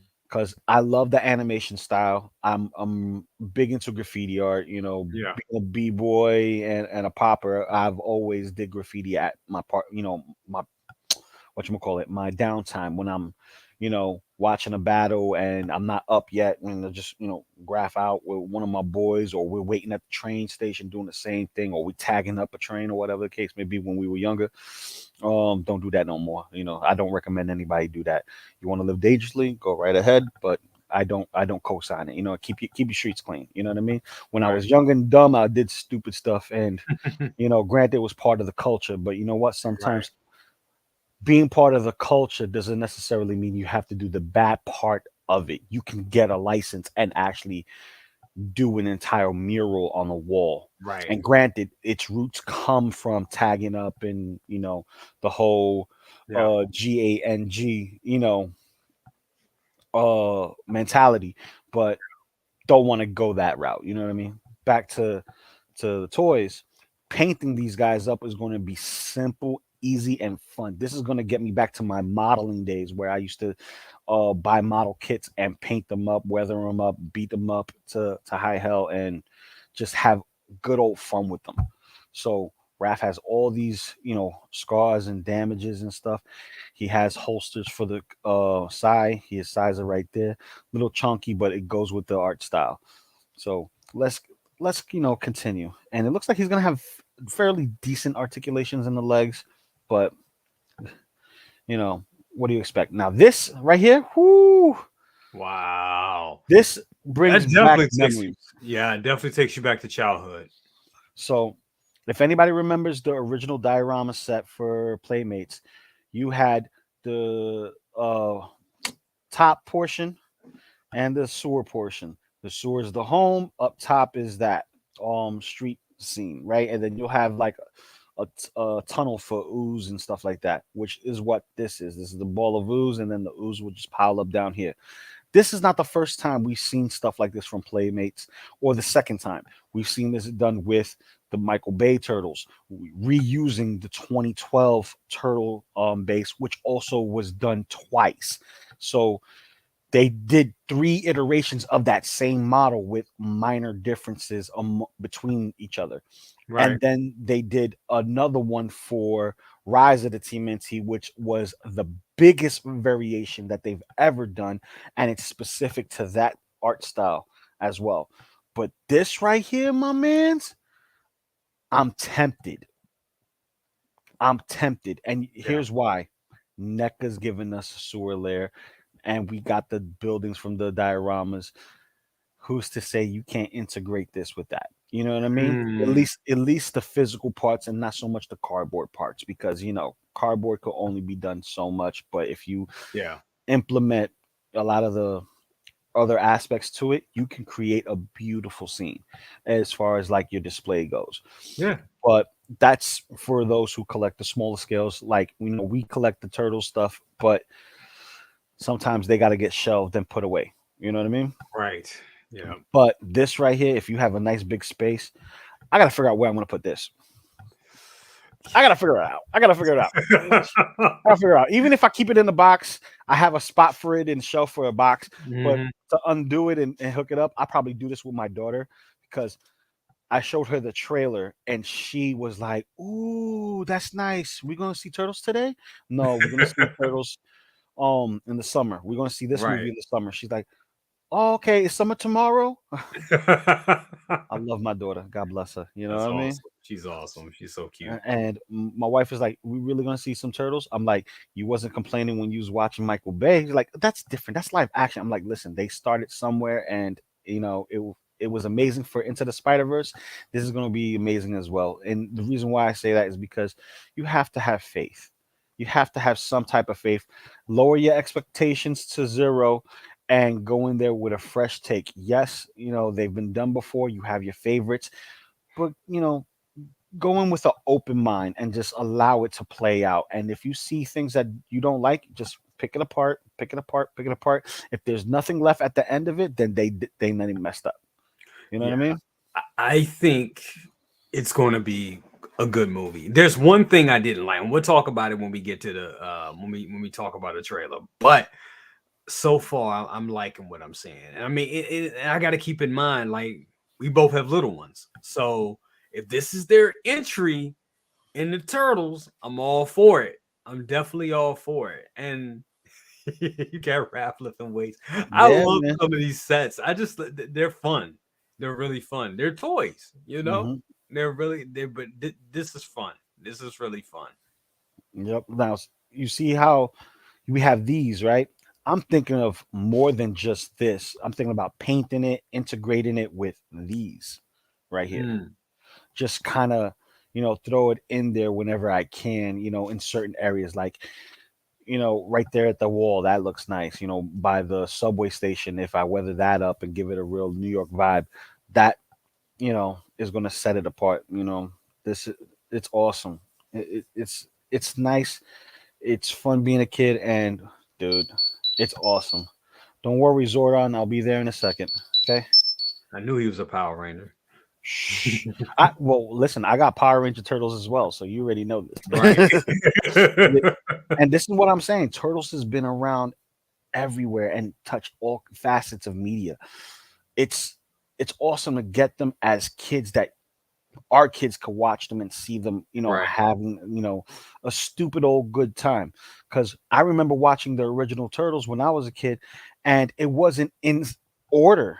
I love the animation style. I'm big into graffiti art. Yeah. Being a b boy and a popper, I've always did graffiti at my part. My my downtime when I'm, watching a battle and I'm not up yet, and I just graph out with one of my boys, or we're waiting at the train station doing the same thing, or we tagging up a train or whatever the case may be when we were younger. Don't do that no more. I don't recommend anybody do that. You want to live dangerously, go right ahead, but I don't co-sign it. Keep your streets clean. You know what I mean? When I Right. was young and dumb, I did stupid stuff, and granted it was part of the culture, but you know what? Right. Sometimes being part of the culture doesn't necessarily mean you have to do the bad part of it. You can get a license and actually do an entire mural on the wall. Right. And granted, its roots come from tagging up and the whole Yeah. GANG mentality, but don't want to go that route. You know what I mean? Back to the toys. Painting these guys up is going to be simple, easy, and fun. This is going to get me back to my modeling days where I used to buy model kits and paint them up, weather them up, beat them up to high hell, and just have good old fun with them. So Raph has all these, scars and damages and stuff. He has holsters for the sai. His sais are right there, little chunky, but it goes with the art style. So let's continue. And it looks like he's gonna have fairly decent articulations in the legs, but you know what do you expect? Now this right here, whoo, Wow. this That brings back definitely takes you. memories. Yeah, it definitely takes you back to childhood. So if anybody remembers the original diorama set for Playmates, you had the top portion and the sewer portion. The sewer is the home. Up top is that street scene, right? And then you'll have like a tunnel for ooze and stuff like that, which is what this is. This is the ball of ooze, and then the ooze will just pile up down here. This is not the first time we've seen stuff like this from Playmates, or the second time. We've seen this done with the Michael Bay turtles, reusing the 2012 turtle base, which also was done twice. So they did three iterations of that same model with minor differences between each other. Right. And then they did another one for Rise of the TMNT, which was the biggest variation that they've ever done. And it's specific to that art style as well. But this right here, my man's, I'm tempted. I'm tempted. And Yeah. here's why. NECA's giving us a sewer layer, and we got the buildings from the dioramas. Who's to say you can't integrate this with that? You know what I mean? Mm, At least the physical parts and not so much the cardboard parts, because cardboard could only be done so much. But if you yeah. implement a lot of the other aspects to it, you can create a beautiful scene as far as like your display goes. Yeah. But that's for those who collect the smaller scales. Like we collect the turtle stuff, but sometimes they got to get shelved and put away. You know what I mean? Right. Yeah. But this right here, if you have a nice big space, I gotta figure out where I'm gonna put this. I gotta figure it out. I gotta figure it out. I gotta figure it out. Even if I keep it in the box, I have a spot for it and shelf for a box. But Mhm. to undo it and hook it up, I probably do this with my daughter because I showed her the trailer and she was like, "Ooh, that's nice. We're gonna see turtles today? No, we're gonna see turtles in the summer. We're gonna see this movie Right. in the summer." She's like, "Oh, okay, is summer tomorrow?" I love my daughter. God bless her. You know That's what I mean? awesome. She's awesome. She's so cute. And my wife is like, "We really gonna see some turtles?" I'm like, "You wasn't complaining when you was watching Michael Bay." He's like, "That's different. That's live action." I'm like, "Listen, they started somewhere, and it was amazing for Into the Spider Verse. This is gonna be amazing as well." And the reason why I say that is because you have to have faith. You have to have some type of faith. Lower your expectations to zero and go in there with a fresh take. Yes, they've been done before. You have your favorites, but go in with an open mind and just allow it to play out. And if you see things that you don't like, just pick it apart, pick it apart, pick it apart. If there's nothing left at the end of it, then they messed up. You know what Yeah. I mean? I think it's going to be a good movie. There's one thing I didn't like, and we'll talk about it when we get to the when we talk about the trailer. But so far, I'm liking what I'm seeing. And I mean, and I got to keep in mind, like we both have little ones, so if this is their entry in the Turtles, I'm all for it. I'm definitely all for it. And you got Raph lifting weights. I Yeah, love man. some of these sets. They're fun. They're really fun. They're toys, you know. Hmm. They're really they but this is fun. This is really fun. Yep. Now you see how we have these, right? I'm thinking of more than just this. I'm thinking about painting it, integrating it with these right here. Mm, Just kind of, throw it in there whenever I can, in certain areas. Like right there at the wall, that looks nice. By the subway station, if I weather that up and give it a real New York vibe, that is going to set it apart. This it's awesome. It's nice. It's fun being a kid, and dude, it's awesome. Don't worry, Zordon. I'll be there in a second. Okay. I knew he was a Power Ranger. Shh. Well, listen. I got Power Ranger Turtles as well, so you already know Right. this. And this is what I'm saying. Turtles has been around everywhere and touched all facets of media. It's it's awesome to get them as kids that our kids could watch them and see them, Right. having, a stupid old good time. Because I remember watching the original Turtles when I was a kid, and it wasn't in order.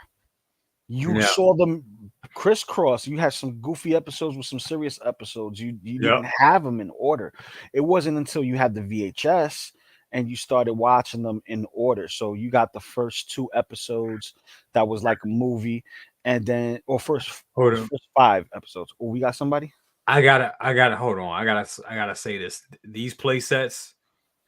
You Yeah. saw them crisscross. You had some goofy episodes with some serious episodes. You Yep. didn't have them in order. It wasn't until you had the VHS and you started watching them in order. So you got the first two episodes that was like a movie, and then or first it Hold was on. first five episodes. Oh, we got somebody. I gotta hold on. I gotta say this. These play sets,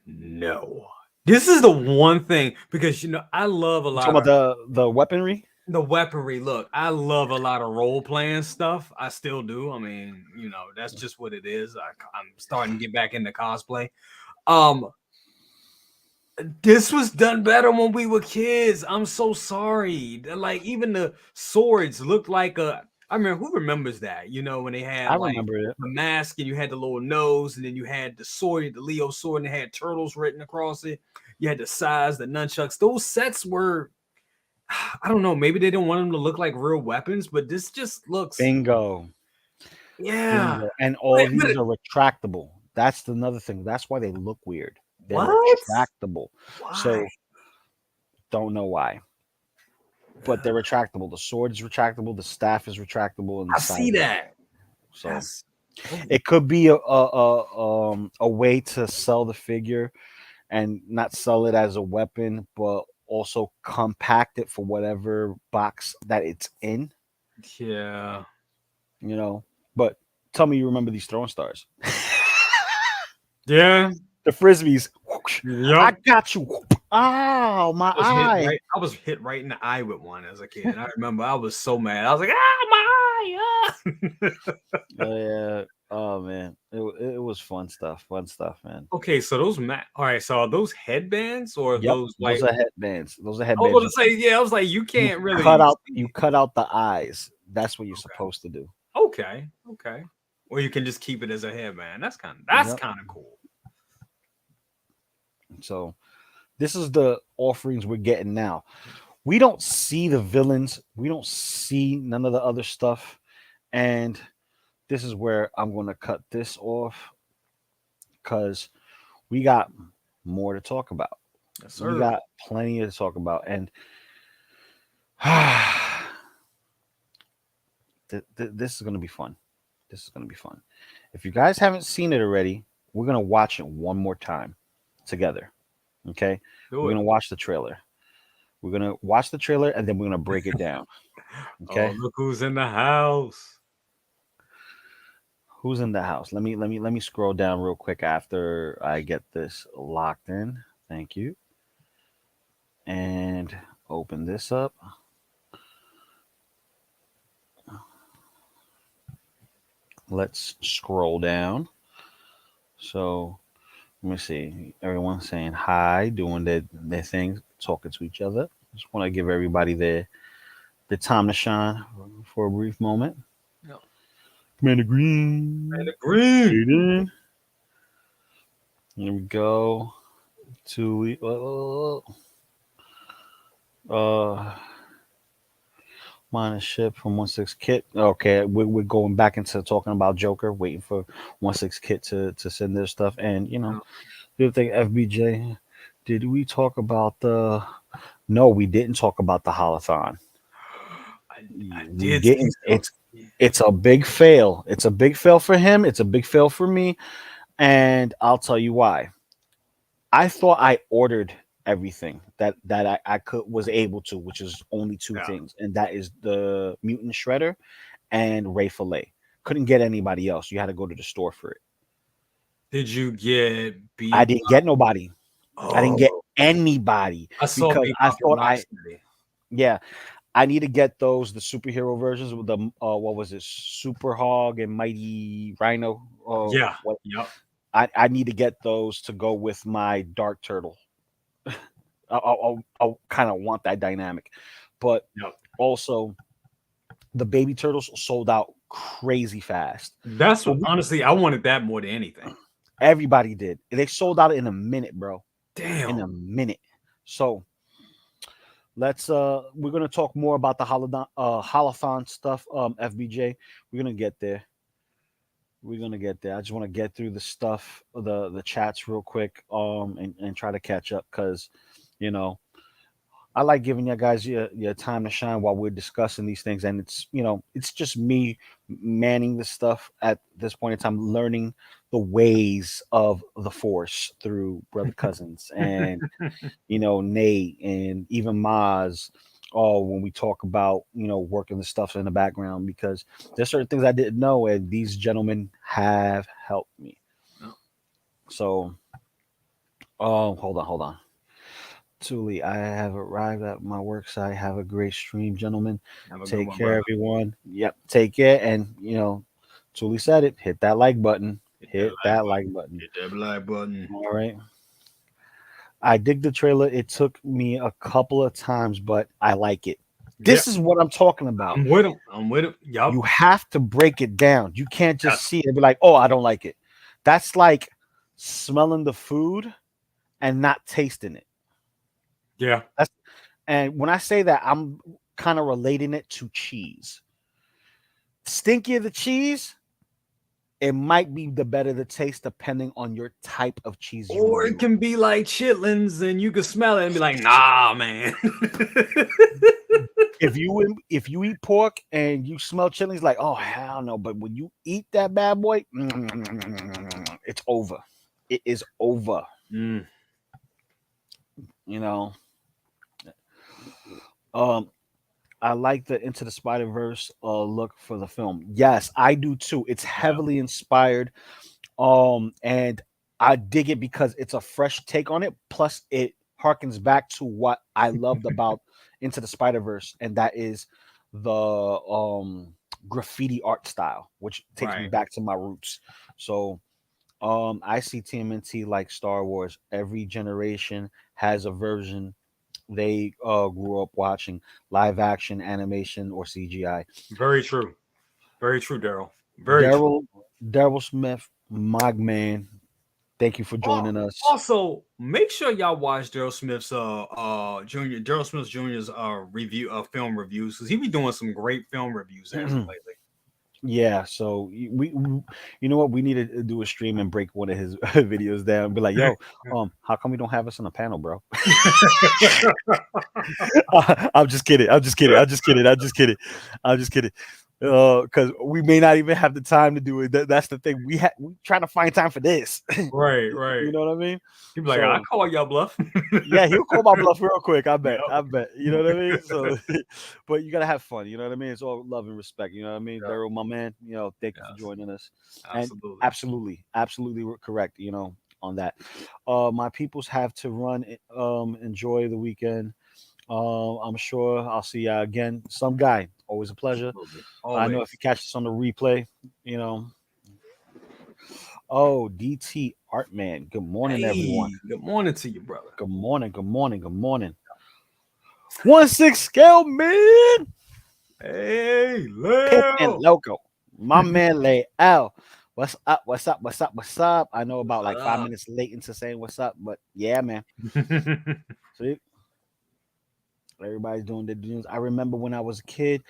no. This is the one thing because I love a You talking lot of about the weaponry? the weaponry. Look, I love a lot of role playing stuff. I still do. I mean, that's just what it is. I'm starting to get back into cosplay. Um, this was done better when we were kids. I'm so sorry. Like even the swords looked like a. I mean, who remembers that? When they had I like remember it. the mask and you had the little nose, and then you had the sword, the Leo sword, and it had turtles written across it. You had the size, the nunchucks. Those sets were. I don't know. Maybe they didn't want them to look like real weapons, but this just looks. Bingo, Yeah. bingo, and Wait, all these are retractable. That's another thing. That's why they look weird. They're what? retractable. Why? So don't know why, but they're retractable. The sword is retractable, the staff is retractable, and the I side. see that. So That's oh, it could be a way to sell the figure and not sell it as a weapon, but also compact it for whatever box that it's in. yeah. You know, but tell me you remember these throwing stars, Yeah. the frisbees. Whoosh, I Yep. got you. Oh, my Was hit eye. right. I was hit right in the eye with one as a kid. I remember I was so mad. I was like, ah, my eye. Ah. Yeah. Oh man, it was fun stuff. Fun stuff, man. Okay, so all right, so are those headbands or Yep, those those like are headbands. Those are I was headbands. gonna say, yeah, I was like, you You can't really cut out you see. cut out the eyes. That's what you're supposed to do. Okay, okay. Or you can just keep it as a headband. That's Yep. kind of cool. So this is the offerings we're getting now. We don't see the villains. We don't see none of the other stuff. And this is where I'm going to cut this off because we got more to talk about. Yes, We sir. got plenty to talk about. And this is going to be fun. This is going to be fun. If you guys haven't seen it already, we're going to watch it one more time together. Okay? Do We're it. going to watch the trailer. We're going to watch the trailer and then we're going to break it down. Oh, Okay? look who's in the house. Who's in the house? Let me scroll down real quick after I get this locked in. Thank you. And open this up. Let's scroll down. So let me see. Everyone's saying hi, doing their things, talking to each other. Just want to give everybody their time to shine for a brief moment. Yeah. Commander And Green. the green. Aiden. Here we go. To minus ship from 1/6 kit. Okay, we're going back into talking about Joker, waiting for 1/6 kit to send their stuff. And the other thing, FBJ, did we talk about the? No, we didn't talk about the holothon. I We did see didn't. some. It's a big fail. It's a big fail for him. It's a big fail for me, and I'll tell you why. I thought I ordered everything that I could was able to, which is only two Yeah. things, and that is the mutant shredder and Ray Fillet. Couldn't get anybody else. You had to go to the store for it. Did you get I beat? didn't get nobody. I didn't get Oh, anybody I saw because based I off of thought Rocksteady. yeah, I need to get those the superhero versions with the what was it, Super Hog and Mighty Rhino. Yeah. What Yep. I need to get those to go with my Dark Turtle. I'll kind of want that dynamic, but Yep. also the baby turtles sold out crazy fast. That's So what honestly I wanted that more than anything. everybody did. They sold out in a minute, bro. In a Damn. minute. So let's we're gonna talk more about the holothon stuff. FBJ, we're gonna get there. We're gonna get there. I just want to get through the stuff, the chats real quick, and try to catch up because, you know, I like giving you guys your time to shine while we're discussing these things, and it's just me manning the stuff at this point in time, learning the ways of the force through brother cousins and Nate and even Maz. Oh, when we talk about working the stuff in the background because there's certain things I didn't know, and these gentlemen have helped me. No, So, hold on. Tuli, I have arrived at my work site. Have a great stream, gentlemen. have a good Take one, care, brother. everyone. Yep, take care. And, Tuli said it. Hit that like button. Hit that Hit like that button. like button. Hit that like button. All right. I dig the trailer. It took me a couple of times, but I like it. Yeah, This is what I'm talking about. I'm with him. I'm with him. You Yup. have to break it down. You can't just Yes. see it and be like, oh, I don't like it. That's like smelling the food and not tasting it. Yeah. That's And when I say that, I'm kind of relating it to cheese. Stinkier the cheese, it might be the better the taste depending on your type of cheese you Or it use. can be like chitlins and you can smell it and be like, nah, man. If you eat pork and you smell chilies, like oh hell no, but when you eat that bad boy, it's over. It is over. Mm, You know. Um, I like the Into the Spider Verse look for the film. Yes, I do too. It's yeah. heavily inspired. And I dig it because it's a fresh take on it. Plus, it harkens back to what I loved about Into the Spider Verse, and that is the graffiti art style, which takes me Right. back to my roots. So, I see TMNT like Star Wars. Every generation has a version they grew up watching, live action, animation, or CGI. Very true. Very true, Daryl. Very true. Daryl Daryl Smith, my man. Thank you for joining us. Also, make sure y'all watch Daryl Smith Jr.'s review film reviews because he be doing some great film reviews as of lately. Yeah, so you know what? We need to do a stream and break one of his videos down and be like, "Yo, how come we don't have us on a panel, bro?" I'm just kidding. I'm just kidding. I'm just kidding. I'm just kidding. I'm just kidding. Because we may not even have the time to do it. That's the thing. We trying to find time for this. Right, You right. know what I mean? He'd be like, I So call y'all bluff. yeah, he'll call my bluff real quick. I bet. Yep. I bet. You know what I mean? So, but you gotta have fun. You know what I mean? It's all love and respect. You know what I mean? Yep. Daryl, my man. Thank you for Yes. joining us. And Absolutely. absolutely, absolutely correct. On that. My peoples have to run. Enjoy the weekend. I'm sure I'll see you again. Some guy. Always a pleasure. Absolutely. I know if Always. you catch this on the replay, you know. Oh, DT Artman. Good morning, everyone. Hey, good morning to you, brother. Good morning. Good morning. Good morning. 1-6 scale man. Hey, Pip and Leo. Loco. My man Lay L. What's up? What's up? What's up? What's up? I know What's about like five up? minutes late into saying what's up, but yeah, man. See, everybody's doing their dues. I remember when I was a kid,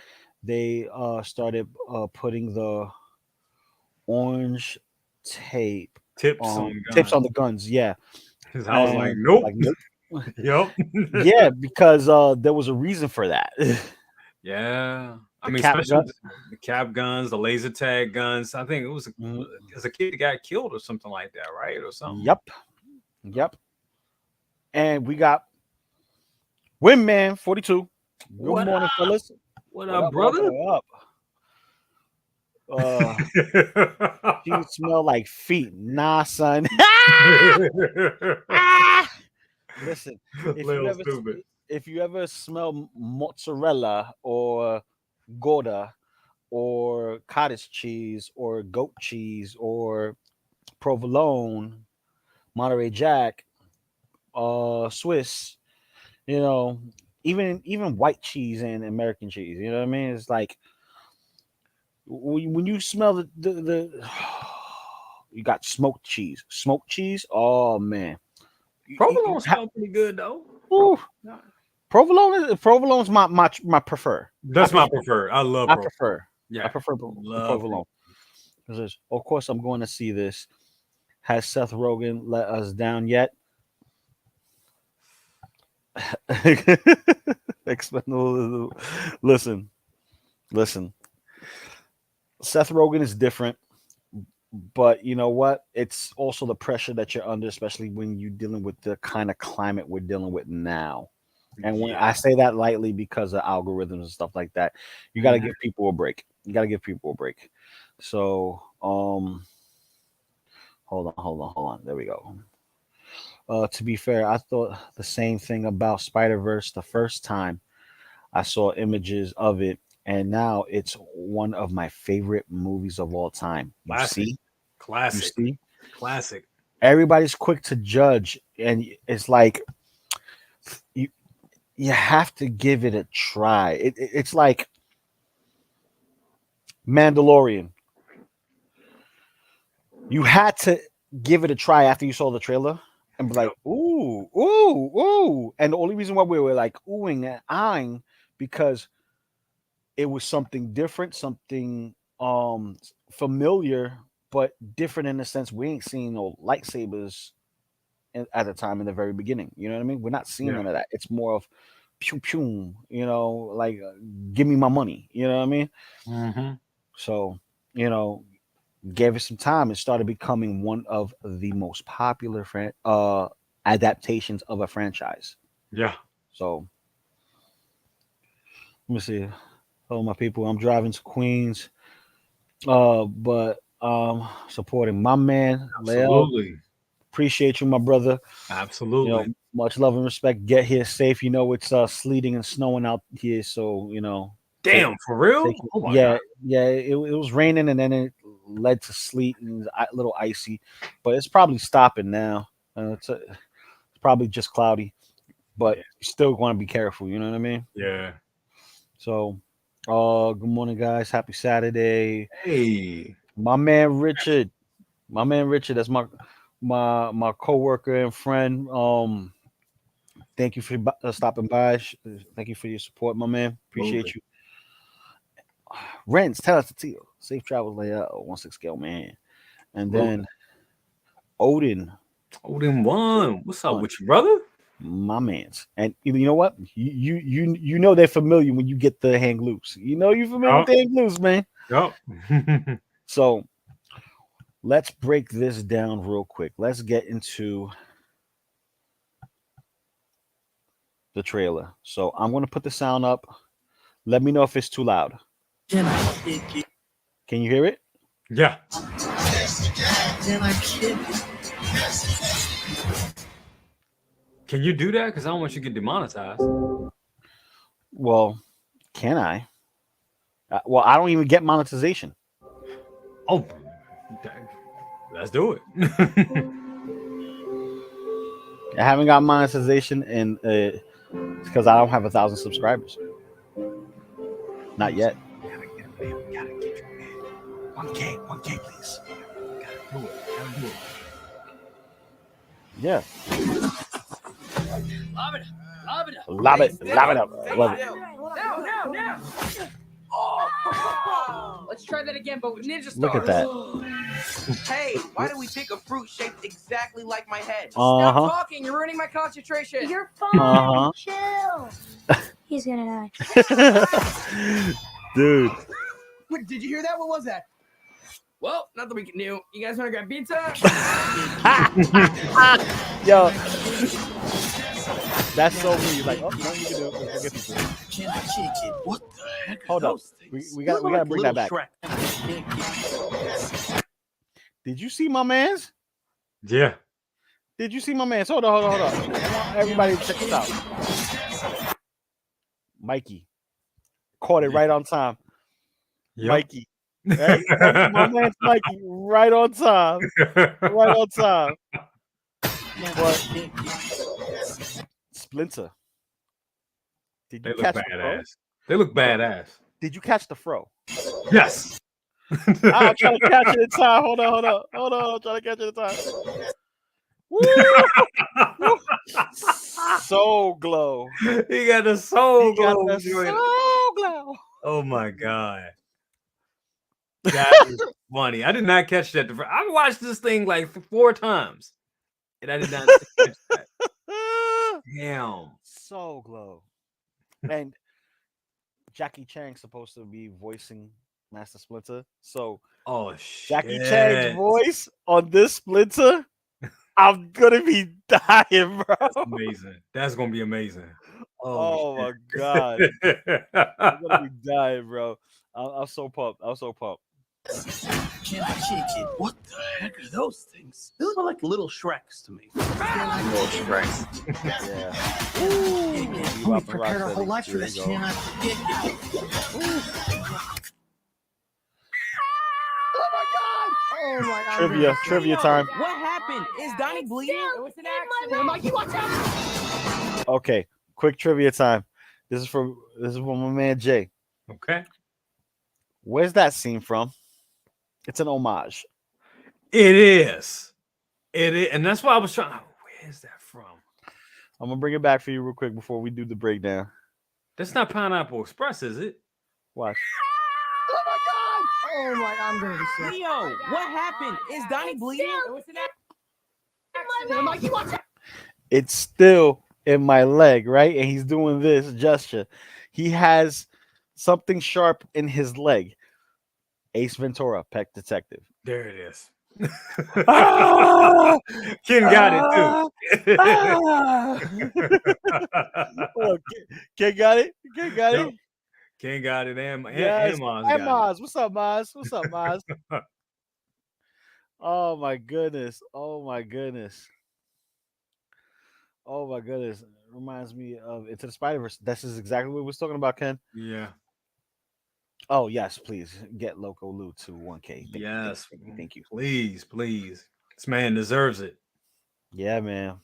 they started putting the orange tape Tips on on tips guns. on the guns. Yeah, 'Cause I was like, and nope. like nope. Yep. Yeah, because there was a reason for that. Yeah. I The mean, cap especially gun. the cap guns, the laser tag guns. I think it was Mhm. as a kid that got killed or something like that, right? Or something. Yep, yep. And we got Windman 42. Good What morning, up? fellas. What What up, up? What up? brother? What up? She smell like feet. Nah, son. Ah! Listen, if you Little ever stupid. if you ever smell mozzarella or Gouda or cottage cheese or goat cheese or provolone, Monterey Jack, Swiss, you know, even white cheese and American cheese. You know what I mean? It's like when you smell the you got smoked cheese. Smoked cheese. Oh man. Provolone smell pretty good though. Ooh, provolone's my prefer. That's my preferred. I love I provolone. prefer. I Yeah, prefer the love provolone. provolone. Because of course I'm going to see this. Has Seth Rogen let us down yet? Listen, listen. Seth Rogen is different, but you know what? It's also the pressure that you're under, especially when you're dealing with the kind of climate we're dealing with now. And when I Yeah. say that lightly because of algorithms and stuff like that, you got to give people a break. You got to give people a break. So, hold on. There we go. To be fair, I thought the same thing about Spider Verse the first time I saw images of it, and now it's one of my favorite movies of all time. Classic. You Classic. see, Classic. everybody's quick to judge, and it's like you you have to give it a try. It's like Mandalorian. You had to give it a try after you saw the trailer and be like, Yep. ooh, ooh, ooh. And the only reason why we were like oohing and eyeing because it was something different, something familiar, but different in the sense we ain't seen no lightsabers at the time in the very beginning. You know what I mean? We're not seeing Yeah. none of that. It's more of pew pew, like give me my money. You know what I mean? Mm-hmm. So, you know, gave it some time and started becoming one of the most popular adaptations of a franchise. Yeah. So let me see. Hello, my people. I'm driving to Queens, but supporting my man Leo. Absolutely. Appreciate you, my brother. Absolutely. Much love and respect. Get here safe. It's sleeting and snowing out here, so take Damn, for real? take it. Oh my Yeah, god. yeah. It was raining and then it led to sleet and a little icy, but it's probably stopping now. It's probably just cloudy, but Yeah. you still want to be careful. You know what I mean? Yeah. So, good morning, guys. Happy Saturday. Hey. My man Richard. My man Richard. That's my coworker and friend. Thank you for stopping by. Thank you for your support, my man. Absolutely. Appreciate you. Renz, tell us to Teal. Safe travels, later. 1-6 scale, man. And Absolutely. then Odin, Odin one. What's up one, with you, brother? my man's. And you know what? You know they're familiar when you get the hang loose. You know you're familiar with Yup. the hang loose, man. Yup. So let's break this down real quick. Let's get into the trailer. So I'm gonna put the sound up. Let me know if it's too loud. Can I kick it? Can you hear it? Yeah. Can I kick it? Can you do that? Because I don't want you to get demonetized. Well, can I? Well, I don't even get monetization. Oh, okay. Let's do it. I haven't got monetization, and it's because I don't have 1,000 subscribers. Not yet. We gotta get you, man. 1K, please. Gotta do it. Yeah. Lob it. Lob it. Lob it. Lob it up. I love it. Now. Oh. Let's try that again, but with ninja stars. Look at that. Hey, why do we pick a fruit shaped exactly like my head? Stop Uh-huh. talking. You're ruining my concentration. You're fine. Uh-huh. Chill. He's gonna die. Dude. Wait, did you hear that? What was that? Well, nothing we can do. You guys want to grab pizza? Yo. That's so me. Like, oh, you know what you can do? Let's go get pizza. Can I kick it? What the heck? Hold up. We gotta bring that back. Did you see my man's? Yeah. Did you see my man's? Hold on. Everybody check this out. Mikey caught it right on time. Yep. Mikey, right? My man's Mikey, right on time. Right on time. But Splinter, did They you look catch the fro? badass. They look badass. Did you catch the fro? Yes. I'm trying to catch it in time. Hold on. I'm trying to catch it in time. Woo! Woo! Soul glow. He got the soul He got glow. the soul glow. Oh my god. That is funny. I did not catch that. I watched this thing like 4 times. And I did not catch that. Damn. Soul glow. And Jackie Chan's supposed to be voicing Master Splinter. So Oh shit. Jackie Chan's voice on this Splinter, I'm gonna be dying, bro. That's amazing. That's gonna be amazing. Oh my god. I'm gonna be dying, bro. I'm so pumped. I'm so pumped. Kid, what the heck are those things? They look like little Shreks to me. Little Shreks. Yeah. We prepared our whole life for this. Here we go. Oh my god. Trivia time. What happened? Is Donnie bleeding? It was an accident. Mikey, watch out. Okay, quick trivia time. This is from my man Jay. Okay. Where's that scene from? It's an homage. It is. It is, and that's why I was trying. Where is that from? I'm gonna bring it back for you real quick before we do the breakdown. That's not Pineapple Express, is it? Watch. Oh my god, I'm gonna be sick. Leo, what happened? Is Donnie bleeding? It was an accident. Mikey, watch out. It's still in my leg, right? And he's doing this gesture. He has something sharp in his leg. Ace Ventura, Pet Detective. There it is. Ken got it too. Oh, Ken got it. Ken got it. Ken got it. And Yes. Maz Hey, got Maz. What's up, Maz? What's up, Maz? it. Oh my goodness. Oh my goodness. Oh my goodness. Reminds me of Into the Spider-Verse. This is exactly what we was talking about, Ken. Yeah. Oh yes, please get Loco Lou to 1K. Yes. Thank you. Please, please. This man deserves it. Yeah, man.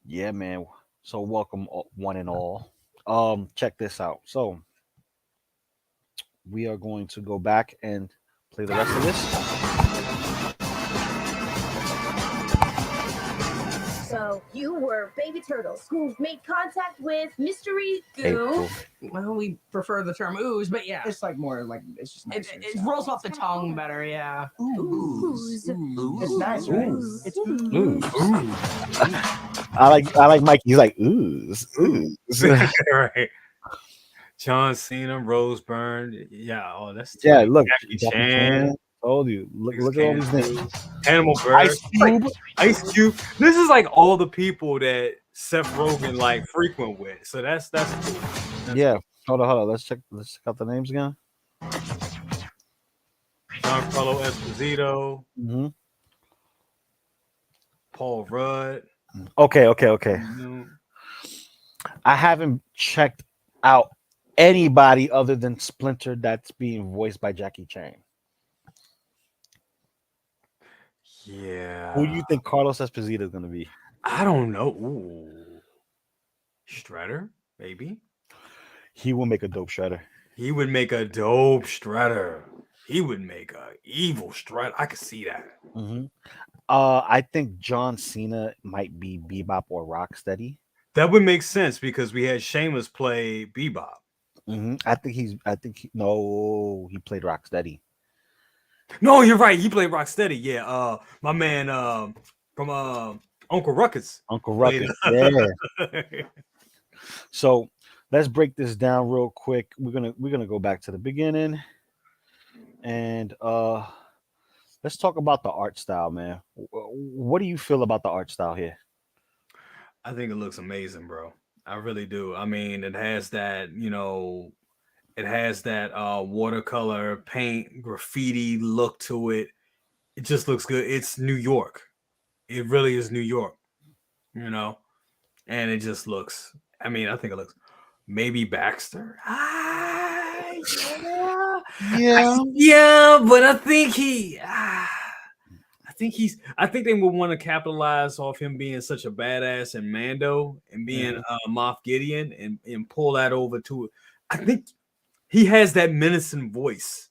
Yeah, man. So welcome one and all. Check this out. So we are going to go back and play the rest of this. So you were baby turtles who made contact with mystery April. goo. Well, we prefer the term ooze, but yeah. It's like more like it's just It, nicer, it so. rolls off the tongue better, yeah. Ooze. It's nice, right? It's Ooh. I like Mike. He's like ooze. Right. John Cena, Rose Byrne. Yeah. Oh, that's Yeah, look. Jackie Jackie Chan. Chan. Told you. Look at all these names. Animal Bird. Ice Cube. Ice Cube. This is like all the people that Seth Rogen like frequent with. So that's cool. Yeah. Hold on. Let's check out the names again. Giancarlo Esposito, Mm-hmm. Paul Rudd. Okay. You know, I haven't checked out anybody other than Splinter that's being voiced by Jackie Chan. yeah. Who do you think Carlos Esposito is going to be? I don't know. Ooh. Shredder, maybe. He will make a dope Shredder. He would make a dope Shredder. He would make a evil Shredder. I could see that. Mm-hmm. I think John Cena might be Bebop or Rocksteady. That would make sense because we had Sheamus play Bebop. Mm-hmm. No, he played Rocksteady. No, you're right. He played Rocksteady. Yeah. My man from Uncle Ruckus. Uncle Ruckus. Yeah. So let's break this down real quick. We're gonna go back to the beginning, and let's talk about the art style, man. What do you feel about the art style here? I think it looks amazing, bro. I really do. I mean, it has that, watercolor paint graffiti look to it. It just looks good. It's New York. It really is New York. you know, and it just looks. I mean, I think it looks maybe Baxter. Yeah, Yeah. yeah, but I think I think they would want to capitalize off him being such a badass and Mando and being Moff Gideon and pull that over to it. I think he has that menacing voice,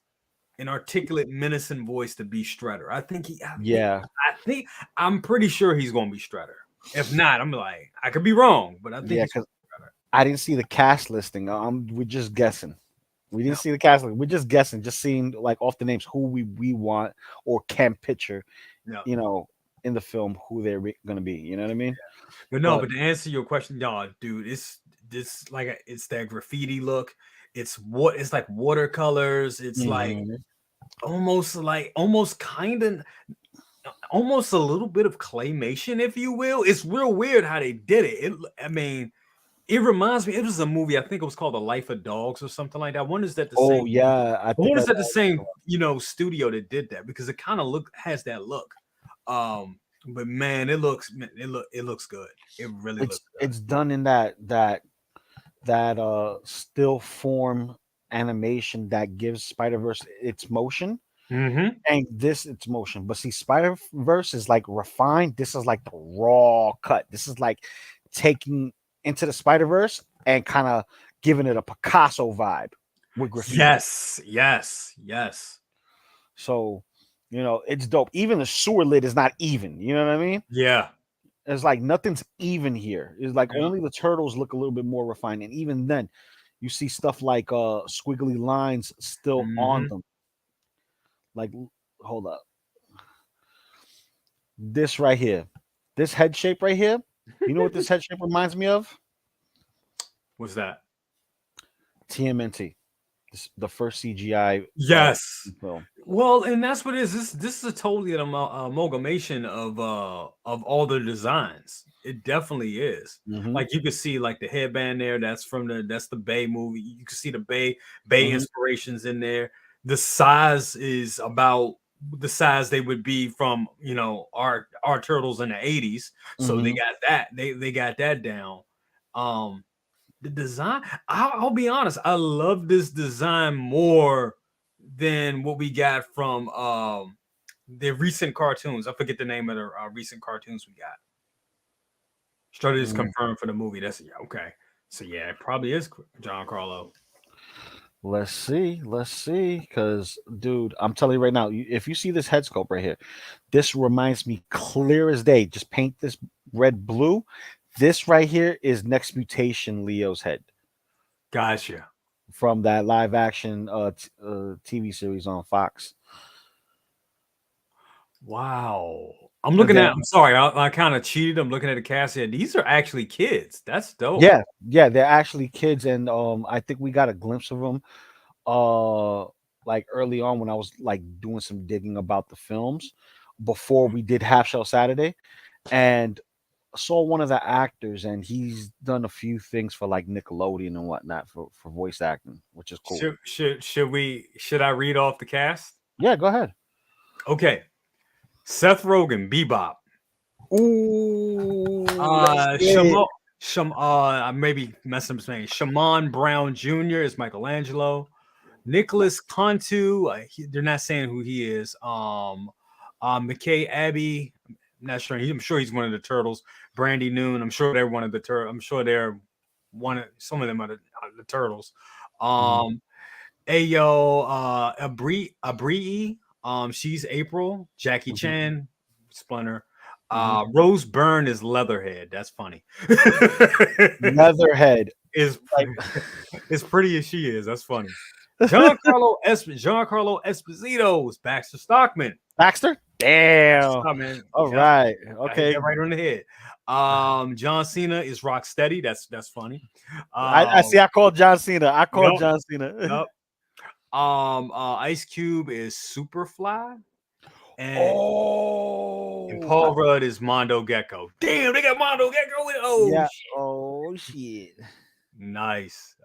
an articulate menacing voice to be Strutter. Yeah. I think I'm pretty sure he's gonna be Strutter. If not, I'm like, I could be wrong, but I think Yeah, he's because I didn't see the cast listing. We're just guessing. We didn't see the cast listing. We're just guessing, just seeing like off the names who we want or can picture, yeah. you know, in the film who they're gonna be. You know what I mean? But no, But but to answer your question, y'all, dude, it's this like it's that graffiti look. It's like watercolors. It's mhm. almost kind of almost a little bit of claymation, if you will. It's real weird how they did it. I mean, it reminds me. It was a movie. I think it was called The Life of Dogs or something like that. I wonder is that the Oh same? yeah, I I think wonder I is that the same? Studio that did that because it kind of has that look. But man, it looks good. It really looks good. it's done in that still form animation that gives Spider-Verse its motion. Mm-hmm. And this it's motion. But see, Spider Verse is like refined. This is like the raw cut. This is like taking into the Spider Verse and kind of giving it a Picasso vibe with graffiti. Yes, yes, yes. So, it's dope. Even the sewer lid is not even. You know what I mean? Yeah. It's like nothing's even here. It's like Yeah. only the turtles look a little bit more refined. And even then, you see stuff like squiggly lines still on Mhm. them. Like, hold up. This right here, this head shape right here. You know what this head shape reminds me of? What's that? TMNT, the first CGI Yes. film. Well, and that's what it is. This is a totally amalgamation of all the designs. It definitely is. Hmm. Like you could see like the headband there. That's the Bay movie. You can see the Bay Hmm. inspirations in there. The size is about the size they would be from our turtles in the 80s. So they Hmm. got that. They got that down. Um, the design, I'll be honest, I love this design more than what we got from the recent cartoons. I forget the name of the recent cartoons we got. Strutter is confirmed for the movie. That's okay. So yeah, it probably is John Carlo. Let's see, because dude, I'm telling you right now, if you see this head sculpt right here, this reminds me clear as day. Just paint this red blue. This right here is Next Mutation Leo's head Gotcha. from that live action TV series on Fox. Wow. I'm And looking then at. I'm sorry, I kind of cheated. I'm looking at the cast here. These are actually kids. That's dope. yeah, they're actually kids, and I think we got a glimpse of them like early on when I was like doing some digging about the films before we did Half Shell Saturday, and saw one of the actors, and he's done a few things for like Nickelodeon and whatnot for voice acting, which is cool. Should I read off the cast? Yeah, go ahead. Okay. Seth Rogen, Bebop. Ooh, let's get it. I may be messing up his name. Shaman Brown Jr. is Michelangelo. Nicholas Cantu, they're not saying who he is. McKay Abbey, I'm not sure. I'm sure he's one of the turtles. Brandy Noon, I'm sure they're one of the turtles. I'm sure they're some of them are the turtles. Mhm. Ayo, Abri, she's April. Jackie Mhm. Chan, Splinter. Mhm. Rose Byrne is Leatherhead. That's funny. Leatherhead. is Like as pretty as she is. That's funny. Giancarlo Esposito is Baxter Stockman. Baxter. Damn. Stockman. All Yeah, right. hit Okay. that right on the head. John Cena is Rocksteady. That's funny. I see. I called John Cena. Yup, John Cena. yup. Ice Cube is Superfly, and Oh. Paul Rudd is Mondo Gecko. Damn, they got Mondo Gecko. Yeah. Shit. Oh shit. Nice,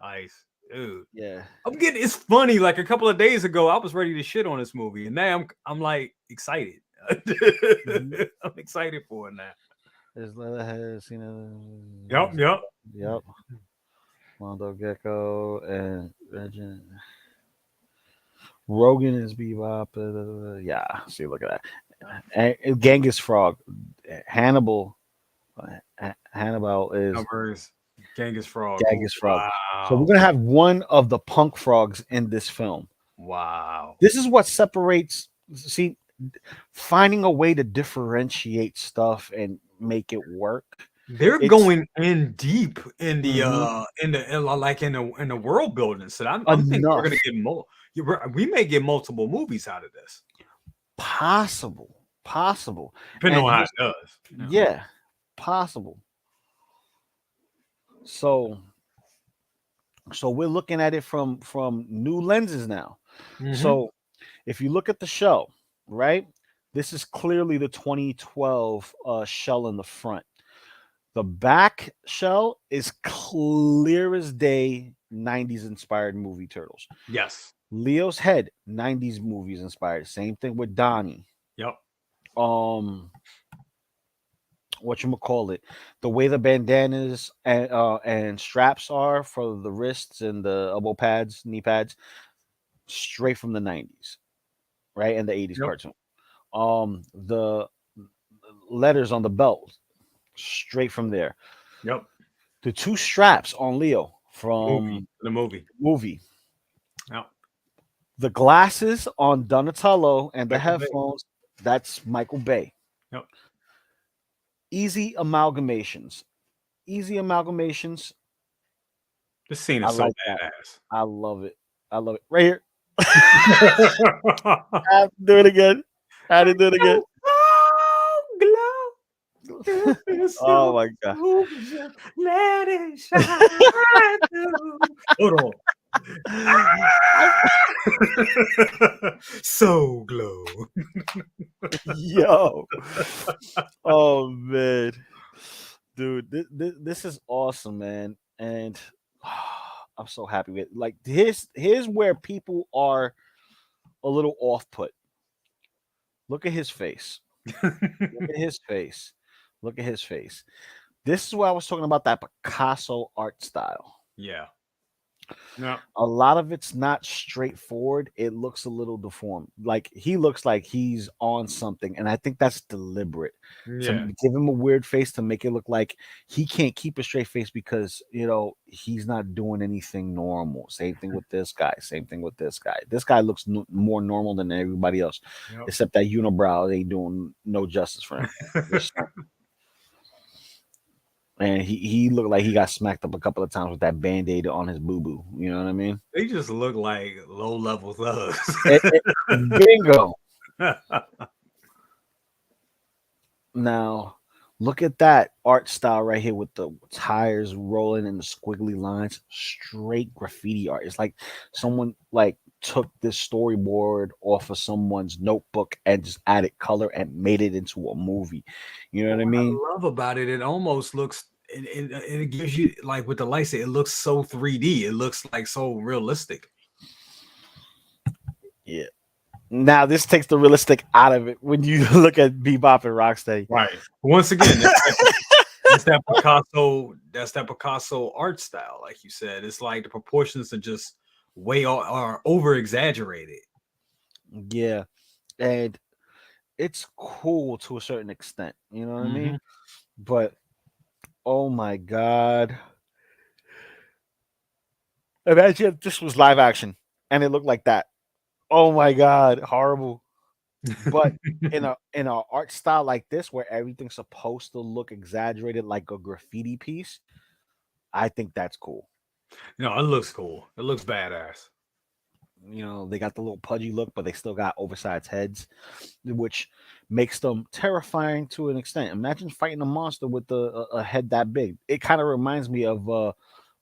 dude. Yeah. It's funny. Like a couple of days ago, I was ready to shit on this movie, and now I'm like excited. Mhm. I'm excited for it now. His Leatherhead, Yep, yep. Yep. Mondo Gecko and Regent. Rogan is Bebop. Yeah, see, look at that. And Genghis Frog. Hannibal. Hannibal is Numbers. Genghis Frog. Ooh, Genghis Frog. So we're wow. gonna have one of the punk frogs in this film. Wow. This is what separates. See, finding a way to differentiate stuff and make it work. They're It's going in deep in the mhm, like in the world building. So I'm thinking we're gonna enough get more. We may get multiple movies out of this, possible, depending and on how it here's does. yeah, possible. So we're looking at it from new lenses now. Mm-hmm. So if you look at the shell, right, this is clearly the 2012 shell in the front. The back shell is clear as day 90s inspired movie turtles. Yes. Leo's head, 90s movies inspired. Same thing with Donnie. Yep. What you call it, the way the bandanas and straps are for the wrists and the elbow pads, knee pads, straight from the 90s, right? And the 80s Yep. cartoon. The letters on the belt, straight from there. Yep. The two straps on Leo Movie. from The movie. movie. Yep. The glasses on Donatello and the Michael Bay. headphones, that's Michael Bay. Yep. Easy amalgamations. Easy amalgamations. This scene I is so like that. badass. I love it. I love it. Right here. I have to do it again. I had to do it again. Oh my god. Let it shine through. Hold on. So glow. Yo. Oh man. Dude, this is awesome, man. And I'm so happy with it. Like here's where people are a little off put. Look at his face. Look at his face. Look at his face. This is what I was talking about, that Picasso art style. Yeah. No. A lot of it's not straightforward. It looks a little deformed. Like he looks like he's on something, and I think that's deliberate to Yeah. give him a weird face to make it look like he can't keep a straight face because he's not doing anything normal. Same thing with this guy. Same thing with this guy. This guy looks more normal than everybody else, Yep. except that unibrow ain't doing no justice for him. Just saying. And he looked like he got smacked up a couple of times with that band-aid on his boo-boo. You know what I mean? They just look like low-level thugs. Bingo. Now, look at that art style right here with the tires rolling and the squiggly lines. Straight graffiti art. It's like someone like took this storyboard off of someone's notebook and just added color and made it into a movie. You know what I mean? What I love about it, it almost looks and it gives you like with the lights, it looks so 3D. It looks like so realistic. Yeah. Now this takes the realistic out of it when you look at Bebop and Rocksteady. Right. Once again, that's that Picasso. That's that Picasso art style, like you said. It's like the proportions are just are over exaggerated. Yeah, and it's cool to a certain extent. You know what I mean? But oh my god! Imagine if this was live action and it looked like that. Oh my god, horrible. But in a art style like this, where everything's supposed to look exaggerated like a graffiti piece, I think that's cool. No, it looks cool. It looks badass. They got the little pudgy look, but they still got oversized heads, which makes them terrifying to an extent. Imagine fighting a monster with a head that big. It kind of reminds me of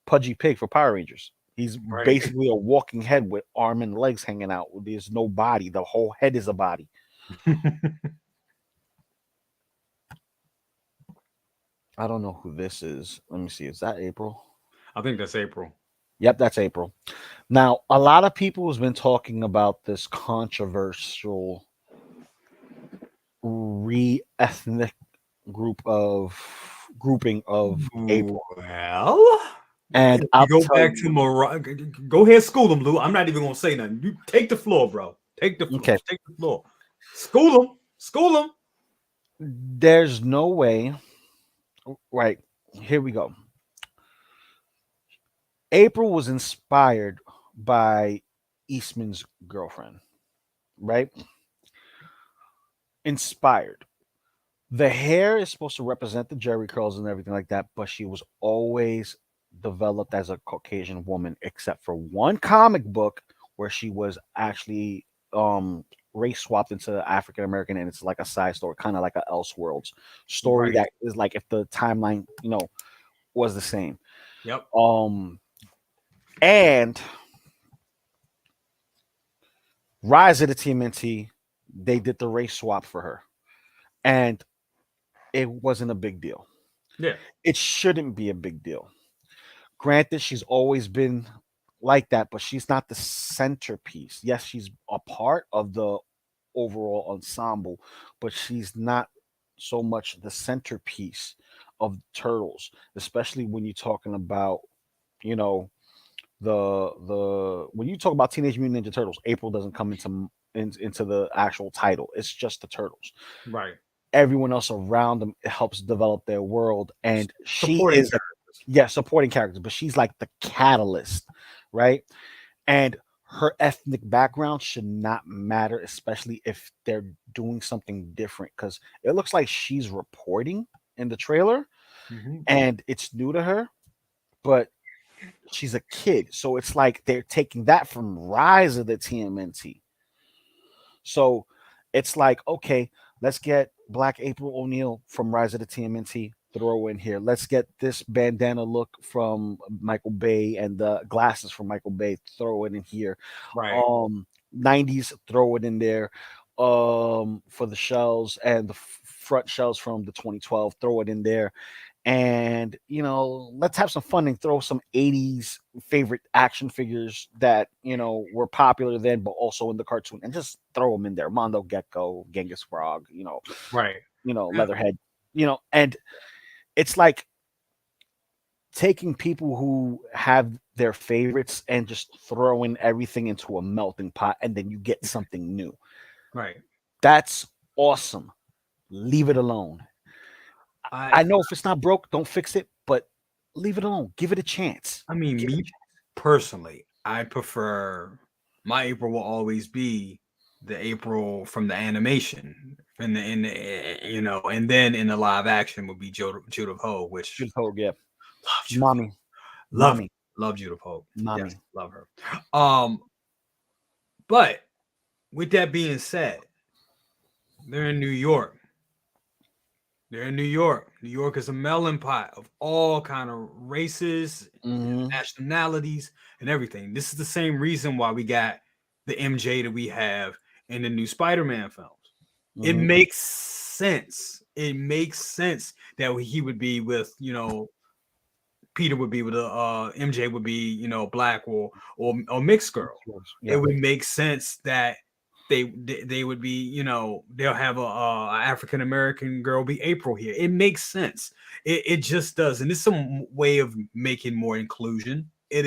Pudgy Pig for Power Rangers. He's Right. basically a walking head with arm and legs hanging out. There's no body. The whole head is a body. I don't know who this is. Let me see. Is that April? I think that's April. Yep, that's April. Now, a lot of people has been talking about this controversial re-ethnic grouping of April. Well, And if I'll you go tell back you, to Mariah. Go ahead, school them, Lou. I'm not even gonna say nothing. You take the floor, bro. Take the floor. okay, Take the floor. School them. School them. there's no way. Right, here we go. April was inspired by Eastman's girlfriend, right? Inspired. The hair is supposed to represent the Jerry curls and everything like that, but she was always developed as a Caucasian woman, except for one comic book where she was actually race swapped into African American, and it's like a side story, kind of like a Elseworlds story Right. that is like if the timeline, was the same. Yep. And Rise of the TMNT, they did the race swap for her, and it wasn't a big deal. Yeah. It shouldn't be a big deal. Granted, she's always been like that, but she's not the centerpiece. Yes, she's a part of the overall ensemble, but she's not so much the centerpiece of Turtles, especially when you're talking about, you know, the when you talk about Teenage Mutant Ninja Turtles, April doesn't come into the actual title. It's just the Turtles. Right. Everyone else around them helps develop their world, and she Supporting is supporting characters, but she's like the catalyst, right? And her ethnic background should not matter, especially if they're doing something different, because it looks like she's reporting in the trailer Mhm. and it's new to her, but she's a kid. So it's like they're taking that from Rise of the TMNT. So it's like, okay, let's get Black April O'Neil from Rise of the TMNT, throw in here. Let's get this bandana look from Michael Bay and the glasses from Michael Bay, throw it in here. Right. 90s, throw it in there. For the shells and the front shells from the 2012, throw it in there. And let's have some fun and throw some 80s favorite action figures that were popular then but also in the cartoon, and just throw them in there. Mondo Gecko, Genghis Frog, Right. Leatherhead, and it's like taking people who have their favorites and just throwing everything into a melting pot, and then you get something new. Right. That's awesome. Leave it alone. I I know if it's not broke, don't fix it, but leave it alone. Give it a chance. I mean, Give it a me personally, I prefer my April will always be the April from the animation, and and then in the live action would be Judith Hogue, which Judith Hogue, yeah. love Judith, Mommy. love Mommy. love Judith Hogue, Mommy. yes, love her. But with that being said, they're in New York. They're in New York. New York is a melting pot of all kind of races, Mhm. nationalities, and everything. This is the same reason why we got the MJ that we have in the new Spider-Man films. It Mhm. makes sense. It makes sense that he would be with, Peter would be with MJ would be, black or mixed girl. It Yeah. would make sense that they would be, they'll have a African American girl be April here. It makes sense. It just does, and it's some way of making more inclusion. It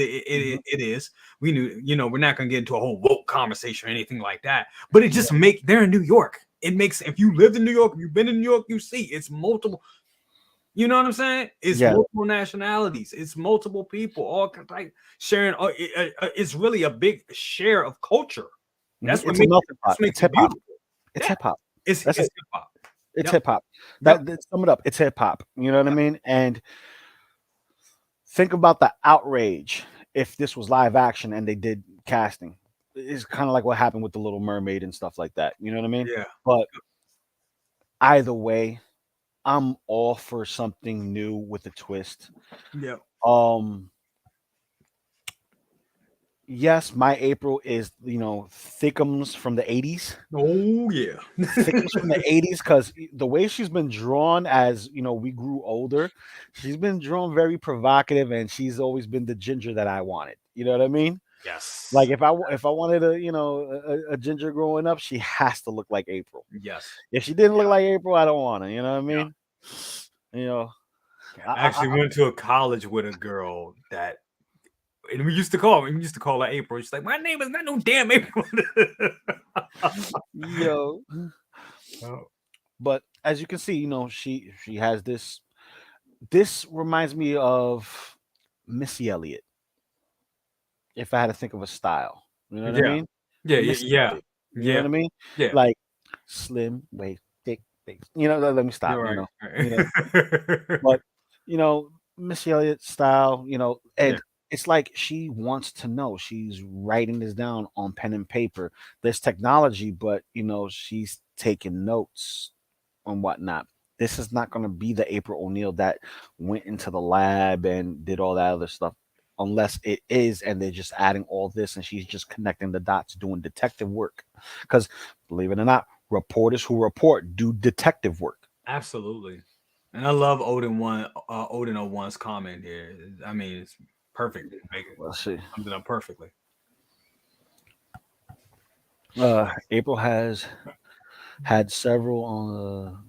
is. We knew, we're not gonna get into a whole woke conversation or anything like that. But it just they're in New York. It makes, if you lived in New York, you've been in New York, you see it's multiple. You know what I'm saying? It's Yeah. multiple nationalities. It's multiple people all like sharing. It's really a big share of culture. That's what It's a makes melting pot. that's what It's makes it hip hop. beautiful. It's Yeah, hip hop. it's That's hip it. hop. It's Yep. hip hop. Yep. That sum it up. It's hip hop. You know what I mean? And think about the outrage if this was live action and they did casting. It's kind of like what happened with the Little Mermaid and stuff like that. You know what I mean? Yeah. But either way, I'm all for something new with a twist. Yeah. Yes, my April is Thickums from the 80s. Oh yeah. Thickums from the 80s, because the way she's been drawn as we grew older, she's been drawn very provocative, and she's always been the ginger that I wanted. You know what I mean? Yes. Like if I wanted a ginger growing up, she has to look like April. Yes. If she didn't look like April, I don't want her. You know what I mean? You know, I actually went to a college with a girl that, and we used to call her April. She's like, my name is not no damn April. yo. Oh, But as you can see, she has this. This reminds me of Missy Elliott. If I had to think of a style, you know what I yeah, mean? yeah, yeah, Missy yeah, Elliott. You know what yeah, I mean? yeah. Like slim waist, thick face. Let me stop. You're right. But Missy Elliott style. Yeah. And it's like she wants to know. She's writing this down on pen and paper. There's technology, but she's taking notes and whatnot. This is not going to be the April O'Neil that went into the lab and did all that other stuff, unless it is, and they're just adding all this, and she's just connecting the dots, doing detective work. Because believe it or not, reporters who report do detective work. Absolutely. And I love Odin 01's comment here. I mean, it's perfect. Make it Let's see. sums it up perfectly. April has had several on.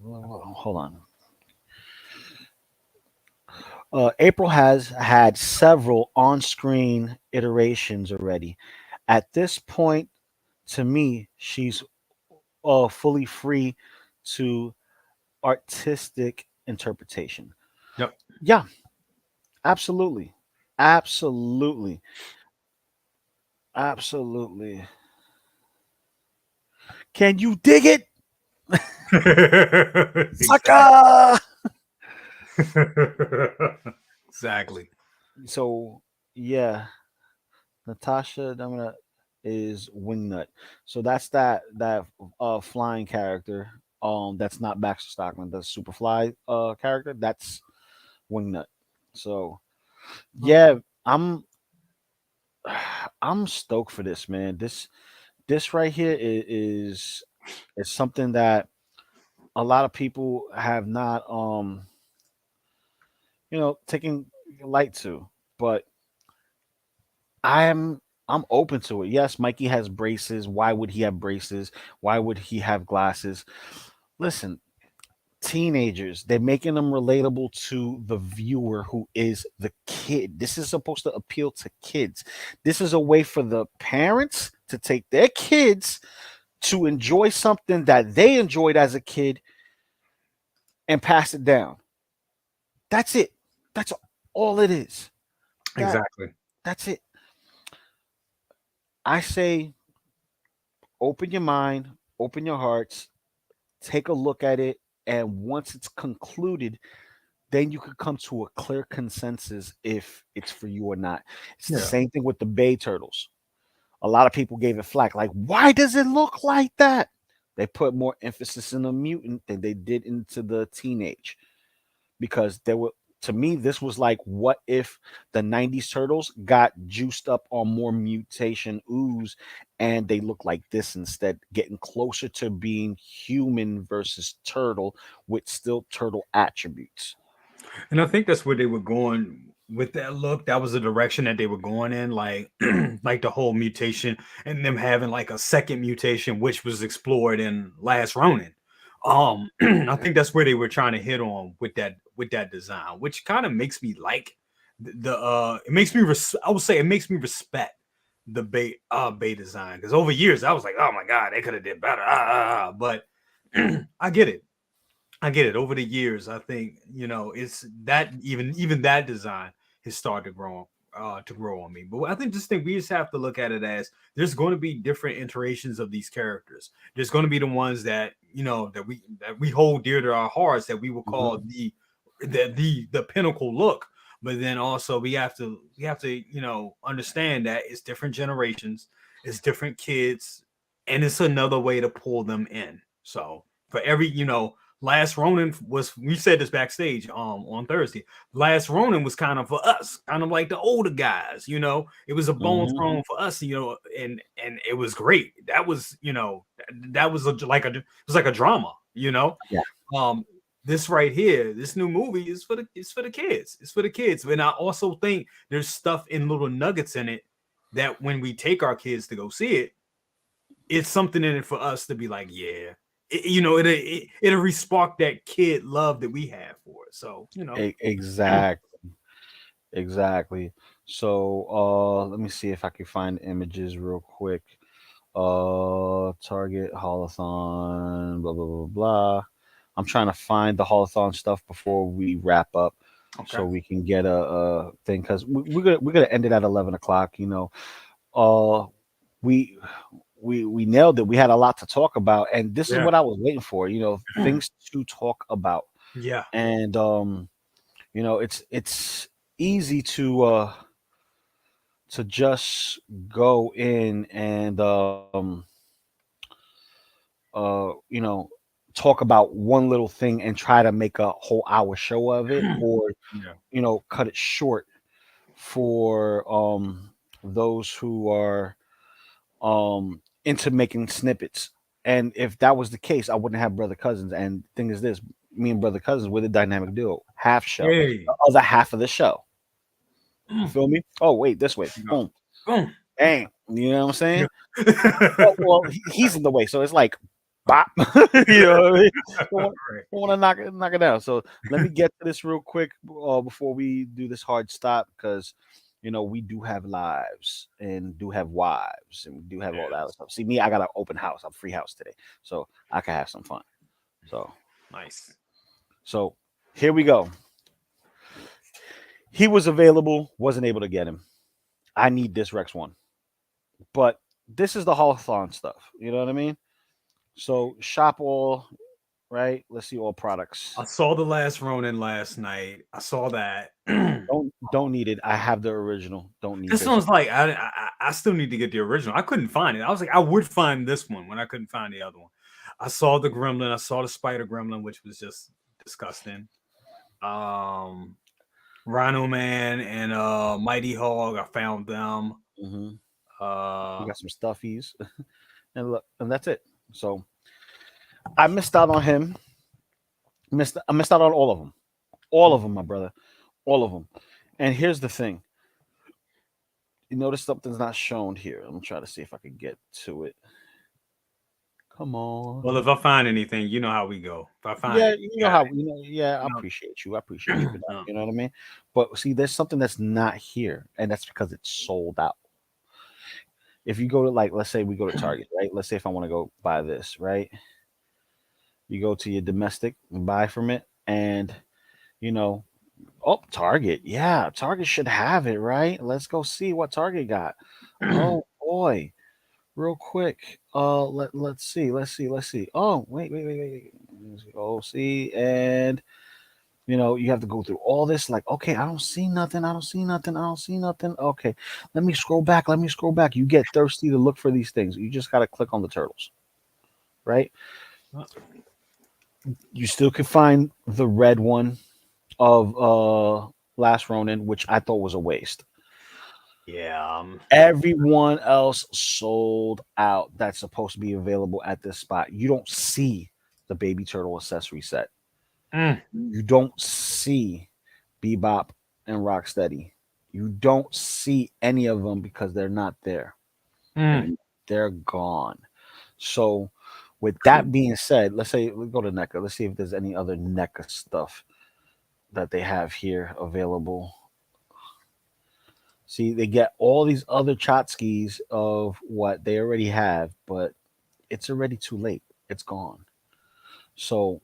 Hold on. April has had several on-screen iterations already. At this point, to me, she's fully free to artistic interpretation. Yep. Yeah, absolutely, absolutely, absolutely. Can you dig it, sucker? Exactly. So yeah, Natasha Demina is Wingnut. So that's that flying character. That's not Baxter Stockman. That's Superfly character. That's Wingnut. So yeah, I'm I'm stoked for this, man. This right here is something that a lot of people have not taken light to, but I'm I'm open to it. Yes, Mikey has braces. Why would he have braces? Why would he have glasses? Listen, teenagers, they're making them relatable to the viewer who is the kid. This is supposed to appeal to kids. This is a way for the parents to take their kids to enjoy something that they enjoyed as a kid and pass it down. That's it. That's all it is. That Exactly. that's it. I say open your mind, open your hearts, take a look at it, and once it's concluded, then you could come to a clear consensus if it's for you or not. It's the Yeah. same thing with the Bay Turtles. A lot of people gave it flack, like, why does it look like that? They put more emphasis in the mutant than they did into the teenage because there were, to me, this was like, what if the 90s turtles got juiced up on more mutation ooze and they look like this instead, getting closer to being human versus turtle with still turtle attributes. And I think that's where they were going with that look. That was the direction that they were going in, like like the whole mutation and them having like a second mutation, which was explored in Last Ronin. I think that's where they were trying to hit on with that design, which kind of makes me like it makes me I would say it makes me respect the Bay design because over years I was like, oh my god, they could have did better. But I get it. I get it. Over the years, I think it's that even that design has started to grow on me. But I think we just have to look at it as there's going to be different iterations of these characters. There's going to be the ones that that we hold dear to our hearts that we will call Mhm. the pinnacle look. But then also we have to understand that it's different generations, it's different kids, and it's another way to pull them in. So for every Last Ronin was, we said this backstage on Thursday. Last Ronin was kind of for us, kind of like the older guys, It was a bone Mhm. thrown for us, and it was great. That was, that was it was like a drama, Yeah. Um, this right here, this new movie is for the kids. It's for the kids. And I also think there's stuff in little nuggets in it that when we take our kids to go see it, it's something in it for us to be like, yeah, it'll respark that kid love that we have for it. So Exactly. So let me see if I can find images real quick. Target holothon, blah blah blah blah. I'm trying to find the holothon stuff before we wrap up, okay, so we can get a thing because we're gonna end it at 11 o'clock. Uh, we we nailed it. We had a lot to talk about, and this is yeah, what I was waiting for. Things to talk about, yeah, and it's easy to just go in and talk about one little thing and try to make a whole hour show of it, or yeah, cut it short for those who are into making snippets. And if that was the case, I wouldn't have brother cousins. And thing is this, me and brother cousins, we're the dynamic duo, half show, hey, the other half of the show. You mm, feel me? Oh wait, this way, yeah. boom, Boom. bang. You know what I'm saying? Yeah. Well, he's in the way, so it's like bop. You know what I mean? Right. Don't want to knock it down. So let me get to this real quick before we do this hard stop, because we do have lives and do have wives and we do have all that other Yes. stuff. See, me, I got an open house. I'm free house today, so I can have some fun. So Nice. so here we go. He was available, wasn't able to get him. I need this Rex one, but this is the holothon stuff. You know what I mean? So shop all, right? Let's see all products. I saw the last Ronin last night. I saw that. Don't need it. I have the original. Don't need This this. one's like I still need to get the original. I couldn't find it. I was like, I would find this one when I couldn't find the other one. I saw the Gremlin. I saw the Spider Gremlin, which was just disgusting. Um, Rhino Man and Mighty Hog. I found them. Hmm. We Uh, got some stuffies, and look, and that's it. So I missed out on him. I missed out on all of them, my brother, all of them. And here's the thing. You notice something's not shown here. I'm trying to see if I can get to it. Come on. well, if I find anything, you know how we go. If I find Yeah, it, you you know got how it. yeah, I You appreciate you. I appreciate you for that. know? You know what I mean? But see, there's something that's not here, and that's because it's sold out. If you go to, like, let's say we go to Target, right? Let's say if I want to go buy this, right? You go to your domestic and buy from it, and you know, oh, Target, yeah, Target should have it, right? Let's go see what Target got. Oh boy, real quick. Let's see. Oh, wait. Let's go see, and you have to go through all this. Like, okay, I don't see nothing. I don't see nothing. I don't see nothing. Okay, let me scroll back. Let me scroll back. You get thirsty to look for these things. You just gotta click on the turtles, right? You still can find the red one of Last Ronin, which I thought was a waste. Yeah. Everyone else sold out that's supposed to be available at this spot. You don't see the baby turtle accessory set. Mm, You don't see Bebop and Rocksteady. You don't see any of them because they're not there. mm. They're gone. So, with that being said, let's say we go to NECA. Let's see if there's any other NECA stuff that they have here available. See, they get all these other Chotskis of what they already have, but it's already too late. It's gone. So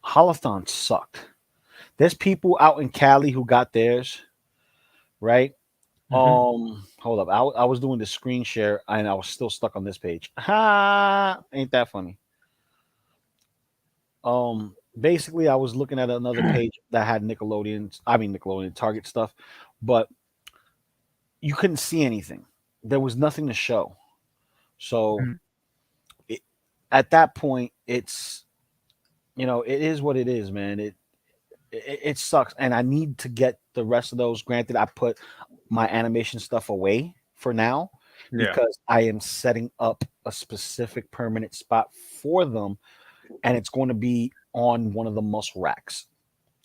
Holothon sucked. There's people out in Cali who got theirs, right? Mhm. Hold up. I was doing the screen share and I was still stuck on this page. Ha! Ain't that funny? Basically, I was looking at another page that had Nickelodeon Target stuff, but you couldn't see anything. There was nothing to show. So Mhm. it, at that point, it is what it is, man. It sucks, and I need to get the rest of those. Granted, I put my animation stuff away for now Yeah. because I am setting up a specific permanent spot for them, and it's going to be on one of the muscle racks.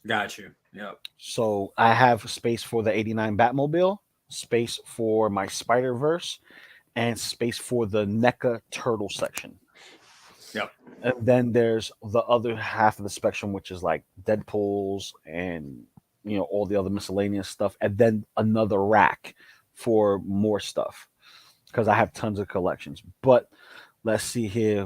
Got you. Yep. So I have space for the '89 Batmobile, space for my Spider Verse, and space for the NECA Turtle section. Yep. And then there's the other half of the spectrum, which is like Deadpool's and all the other miscellaneous stuff, and then another rack for more stuff because I have tons of collections. But let's see here,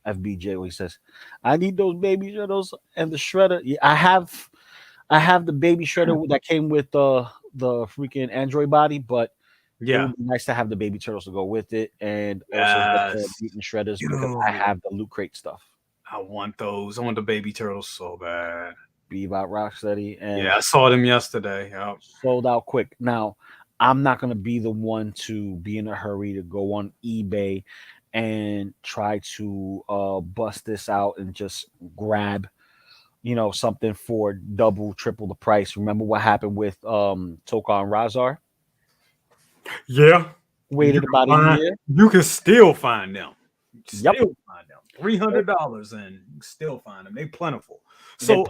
FBJ, what he says. I need those baby shredders and the shredder. Yeah, I have the baby shredder that came with the freaking Android body, but it Yeah. would be nice to have the baby turtles to go with it, and also get the Yes. mutant shredders because I Yo, have the loot crate stuff. I want those. I want the baby turtles so bad. Bebop Rocksteady Yeah, and I saw them yesterday. Yep. sold out quick. Now, I'm not gonna be the one to be in a hurry to go on eBay and try to bust this out and just grab something for double, triple the price. Remember what happened with Tokar and Razar? Yeah. You Waited can about a find. year. You can still find them. Yep. Still find them. $300 and you can still find them. They plentiful. They So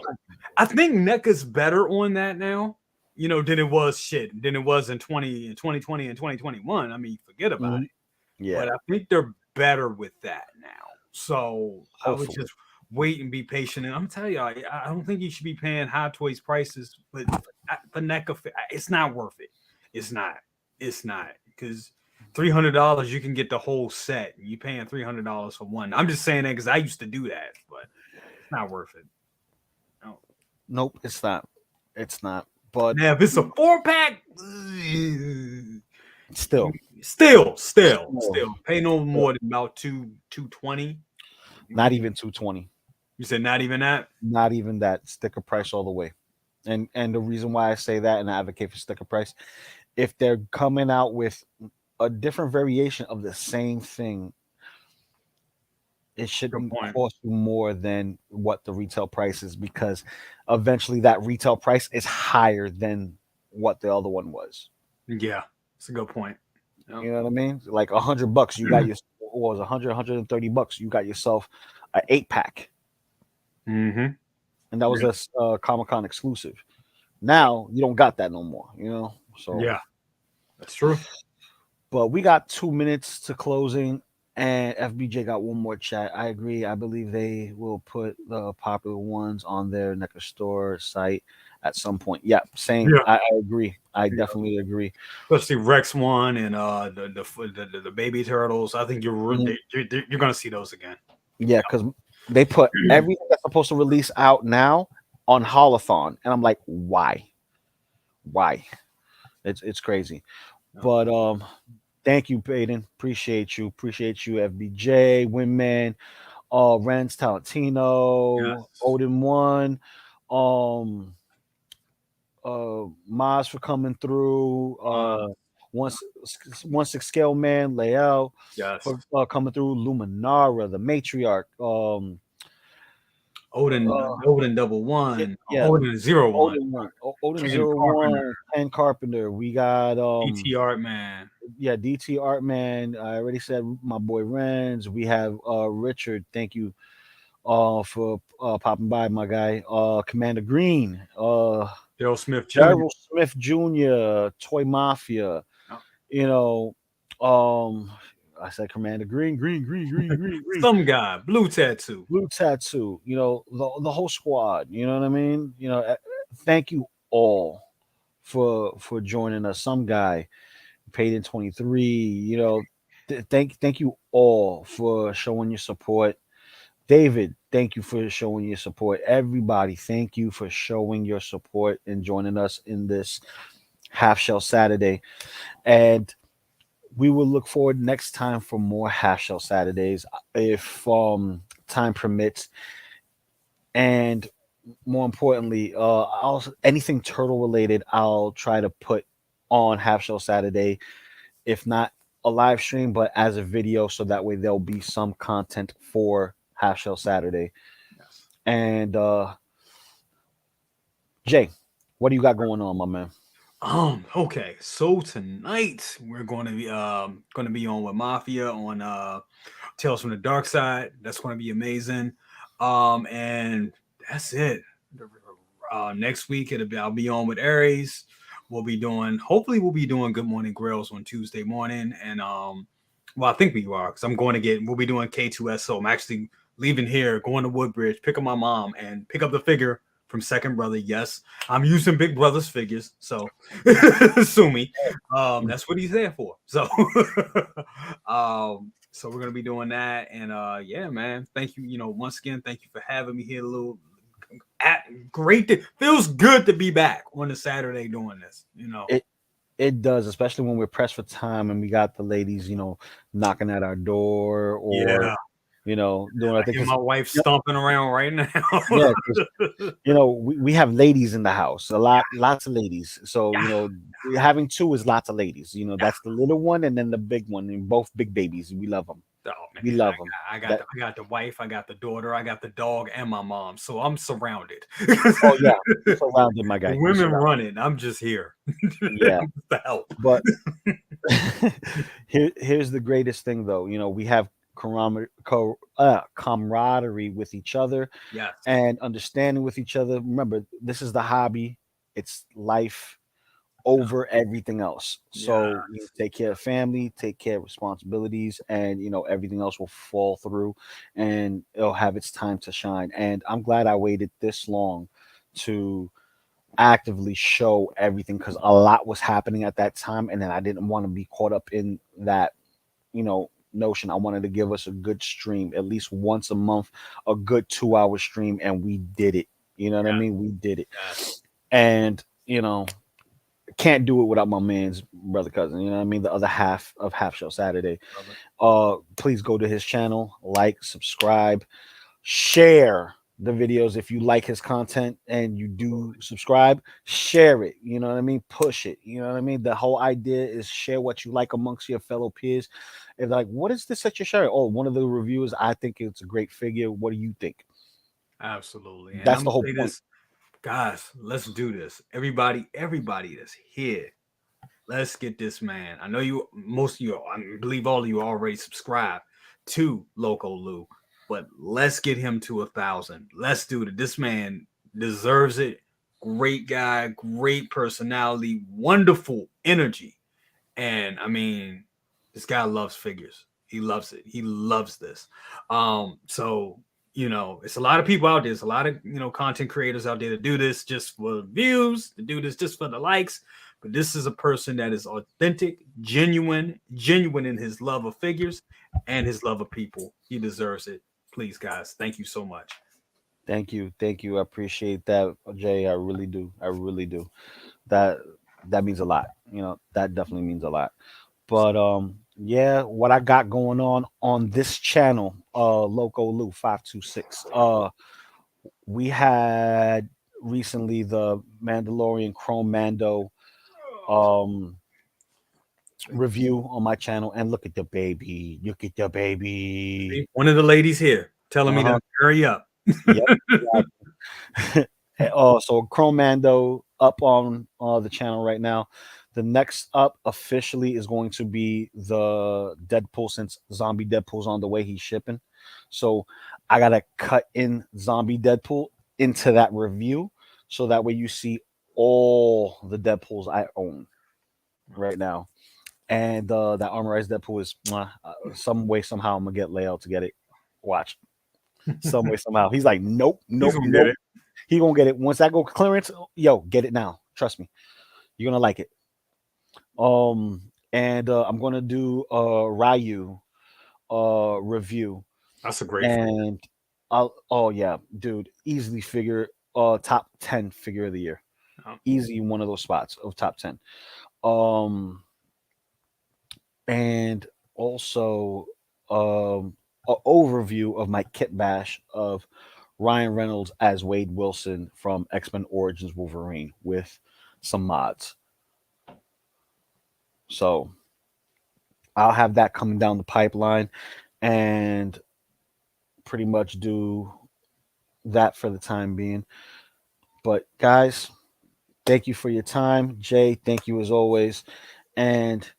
I think NECA's better on that now. Than it was than it was in 2020 and 2021. I mean, forget about Mhm. it. Yeah, But I think they're better with that now. So I would hopefully. just wait and be patient. And I'm telling you, I don't think you should be paying Hot Toys prices, but for NECA, it's not worth it. It's not. It's not because $300 you can get the whole set. You paying $300 for one. I'm just saying that because I used to do that, but it's not worth it. No. Nope, it's not. It's not. But Now if it's a 4-pack, still, still pay no still, more than about 220. not even 220. You said not even that? Not even that. Sticker price all the way. And the reason why I say that and I advocate for sticker price, if they're coming out with a different variation of the same thing, it Good shouldn't point. cost you more than what the retail price is because eventually that retail price is higher than what the other one was. Yeah, it's a good point. Yep. You know what I mean? Like $100, you got your what was 130 bucks, you got yourself an 8-pack, Mm-hmm. and that was a Comic Con exclusive. Now you don't got that no more. So Yeah, that's true. but we got 2 minutes to closing, and FBJ got one more chat. I agree. I believe they will put the popular ones on their NECA store site at some point. Yeah, same. Yeah, I agree. I yeah. definitely agree. Especially Rex one and the baby turtles. I think Mhm. you're gonna see those again. Yeah, because they put everything that's supposed to release out now on Holothon, and I'm like, why? Why? It's crazy. But thank you, Peyton. Appreciate you. Appreciate you, FBJ, Winman, Renz Talentino, Yes. Odin One, um, Maz for coming through, one one six scale man, Lael Yes. for coming through, Luminara, the matriarch, Odin, uh, Odin double one, yeah, Odin 01, Odin one, Odin Ken 01, Carpenter, Ken Carpenter. We got ET Art Man. yeah, DT Artman. I already said my boy Renz. We have Richard. Thank you for popping by, my guy. Commander Green. Daryl Smith Jr. Daryl Smith Jr., Toy Mafia. Oh, You know, um, I said Commander Green, Green. some guy, blue tattoo. Blue Tattoo. The whole squad. You know what I mean? Thank you all for joining us. Some guy paid in 23. Thank you all for showing your support. David, thank you for showing your support. Everybody, thank you for showing your support and joining us in this Half Shell Saturday. And we will look forward next time for more Half Shell Saturdays if time permits. And more importantly, anything turtle related, I'll try to put on Half Shell Saturday, if not a live stream, but as a video, so that way there'll be some content for Half Shell Saturday. Yes. And Jay, what do you got going on, my man? Okay. So tonight we're going to be on with Mafia on Tales from the Dark Side. That's going to be amazing. And that's it. Next week I'll be on with Aries. Hopefully we'll be doing Good Morning Grills on Tuesday morning. And well, I think we are because we'll be doing K2SO. I'm actually leaving here, going to Woodbridge, pick up my mom, and pick up the figure from Second Brother. Yes, I'm using Big Brother's figures, so sue me. That's what he's there for. So, so we're gonna be doing that, and yeah, man, thank you. You know, once again, thank you for having me here, Lou. Great, feels good to be back on a Saturday doing this. You know, It does, especially when we're pressed for time and we got the ladies, knocking at our door or yeah, doing I our thing. hear Because my wife stomping around right now. yeah, 'cause, we have ladies in the house, lots of ladies. So having two is lots of ladies. That's the little one and then the big one, and both big babies. We love them. Oh We man, love them. I got the wife, I got the daughter, I got the dog, and my mom. So I'm surrounded. Oh yeah, you surrounded, my guy. The You women surrounded. running. I'm just here. Yeah, The help. but here's the greatest thing, though. We have camaraderie with each other Yes. and understanding with each other. Remember, this is the hobby. It's life over everything else. So take care of family, take care of responsibilities, and everything else will fall through, and it'll have its time to shine. And I'm glad I waited this long to actively show everything because a lot was happening at that time, and then I didn't want to be caught up in that notion. I wanted to give us a good stream at least once a month, a good 2-hour stream, and we did it. You know what I mean? We did it. Yes. And can't do it without my man's brother cousin. You know what I mean? The other half of Half Show Saturday. Please go to his channel, like, subscribe, share the videos if you like his content and you do subscribe. Share it. You know what I mean? Push it. You know what I mean? The whole idea is share what you like amongst your fellow peers. If they're like, what is this that you're sharing? Oh, one of the reviewers, I think it's a great figure. What do you think? Absolutely. And That's I'm the gonna whole say point. this, guys, let's do this. Everybody that's here. Let's get this man. I know most of you, I believe all of you already subscribe to Loco Lou, but let's get him to 1,000. Let's do it. This man deserves it. Great guy, great personality, wonderful energy. And I mean, this guy loves figures. He loves it. He loves this. So it's a lot of people out there. There's a lot of content creators out there to do this just for views, to do this just for the likes. But this is a person that is authentic, genuine in his love of figures and his love of people. He deserves it. Please, guys, thank you so much. Thank you. I appreciate that, Jay. I really do. That that means a lot. That definitely means a lot. But yeah, what I got going on this channel, Loco Lou 526. We had recently the Mandalorian Chrome Mando um review on my channel, and look at the baby. Look at the baby. One of the ladies here telling me Uh-huh. to hurry up. Yep. So Chrome Mando up on the channel right now. The next up officially is going to be the Deadpool, since Zombie Deadpool's on the way. He's shipping. So I gotta cut in Zombie Deadpool into that review, so that way you see all the Deadpools I own right now. And that armorized Deadpool is some way, somehow I'm gonna get layout to get it. Watch. Some way, somehow. He's like, nope, He's gonna nope. get it. He gonna get it once that go clearance. Yo, get it now. Trust me, you're gonna like it. And I'm gonna do a Ryu review, That's a great and oh yeah, dude, easily figure top 10 figure of the year. Oh. Easy one of those spots of top 10. And also an overview of my kit bash of Ryan Reynolds as Wade Wilson from X-Men Origins Wolverine with some mods. So I'll have that coming down the pipeline and pretty much do that for the time being. But guys, thank you for your time. Jay, thank you as always. And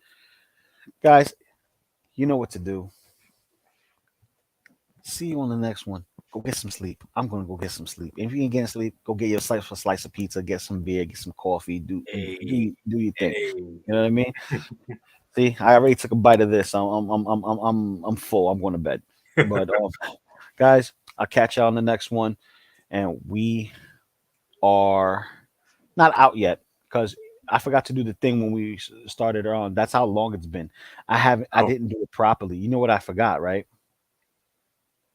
guys, you know what to do. See you on the next one. Go get some sleep. I'm gonna go get some sleep. If you ain't getting sleep, go get yourself a slice of pizza, get some beer, get some coffee, do your thing. You know what I mean? See, I already took a bite of this. I'm full. I'm going to bed. But guys. I'll catch y'all on the next one, and we are not out yet because I forgot to do the thing when we started on. That's how long it's been. I Oh. didn't do it properly. You know what I forgot, right?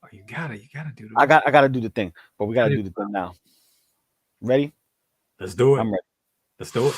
Oh, you gotta do I gotta do the thing, but we gotta I do the thing now. Ready? Let's do it. I'm ready. Let's do it.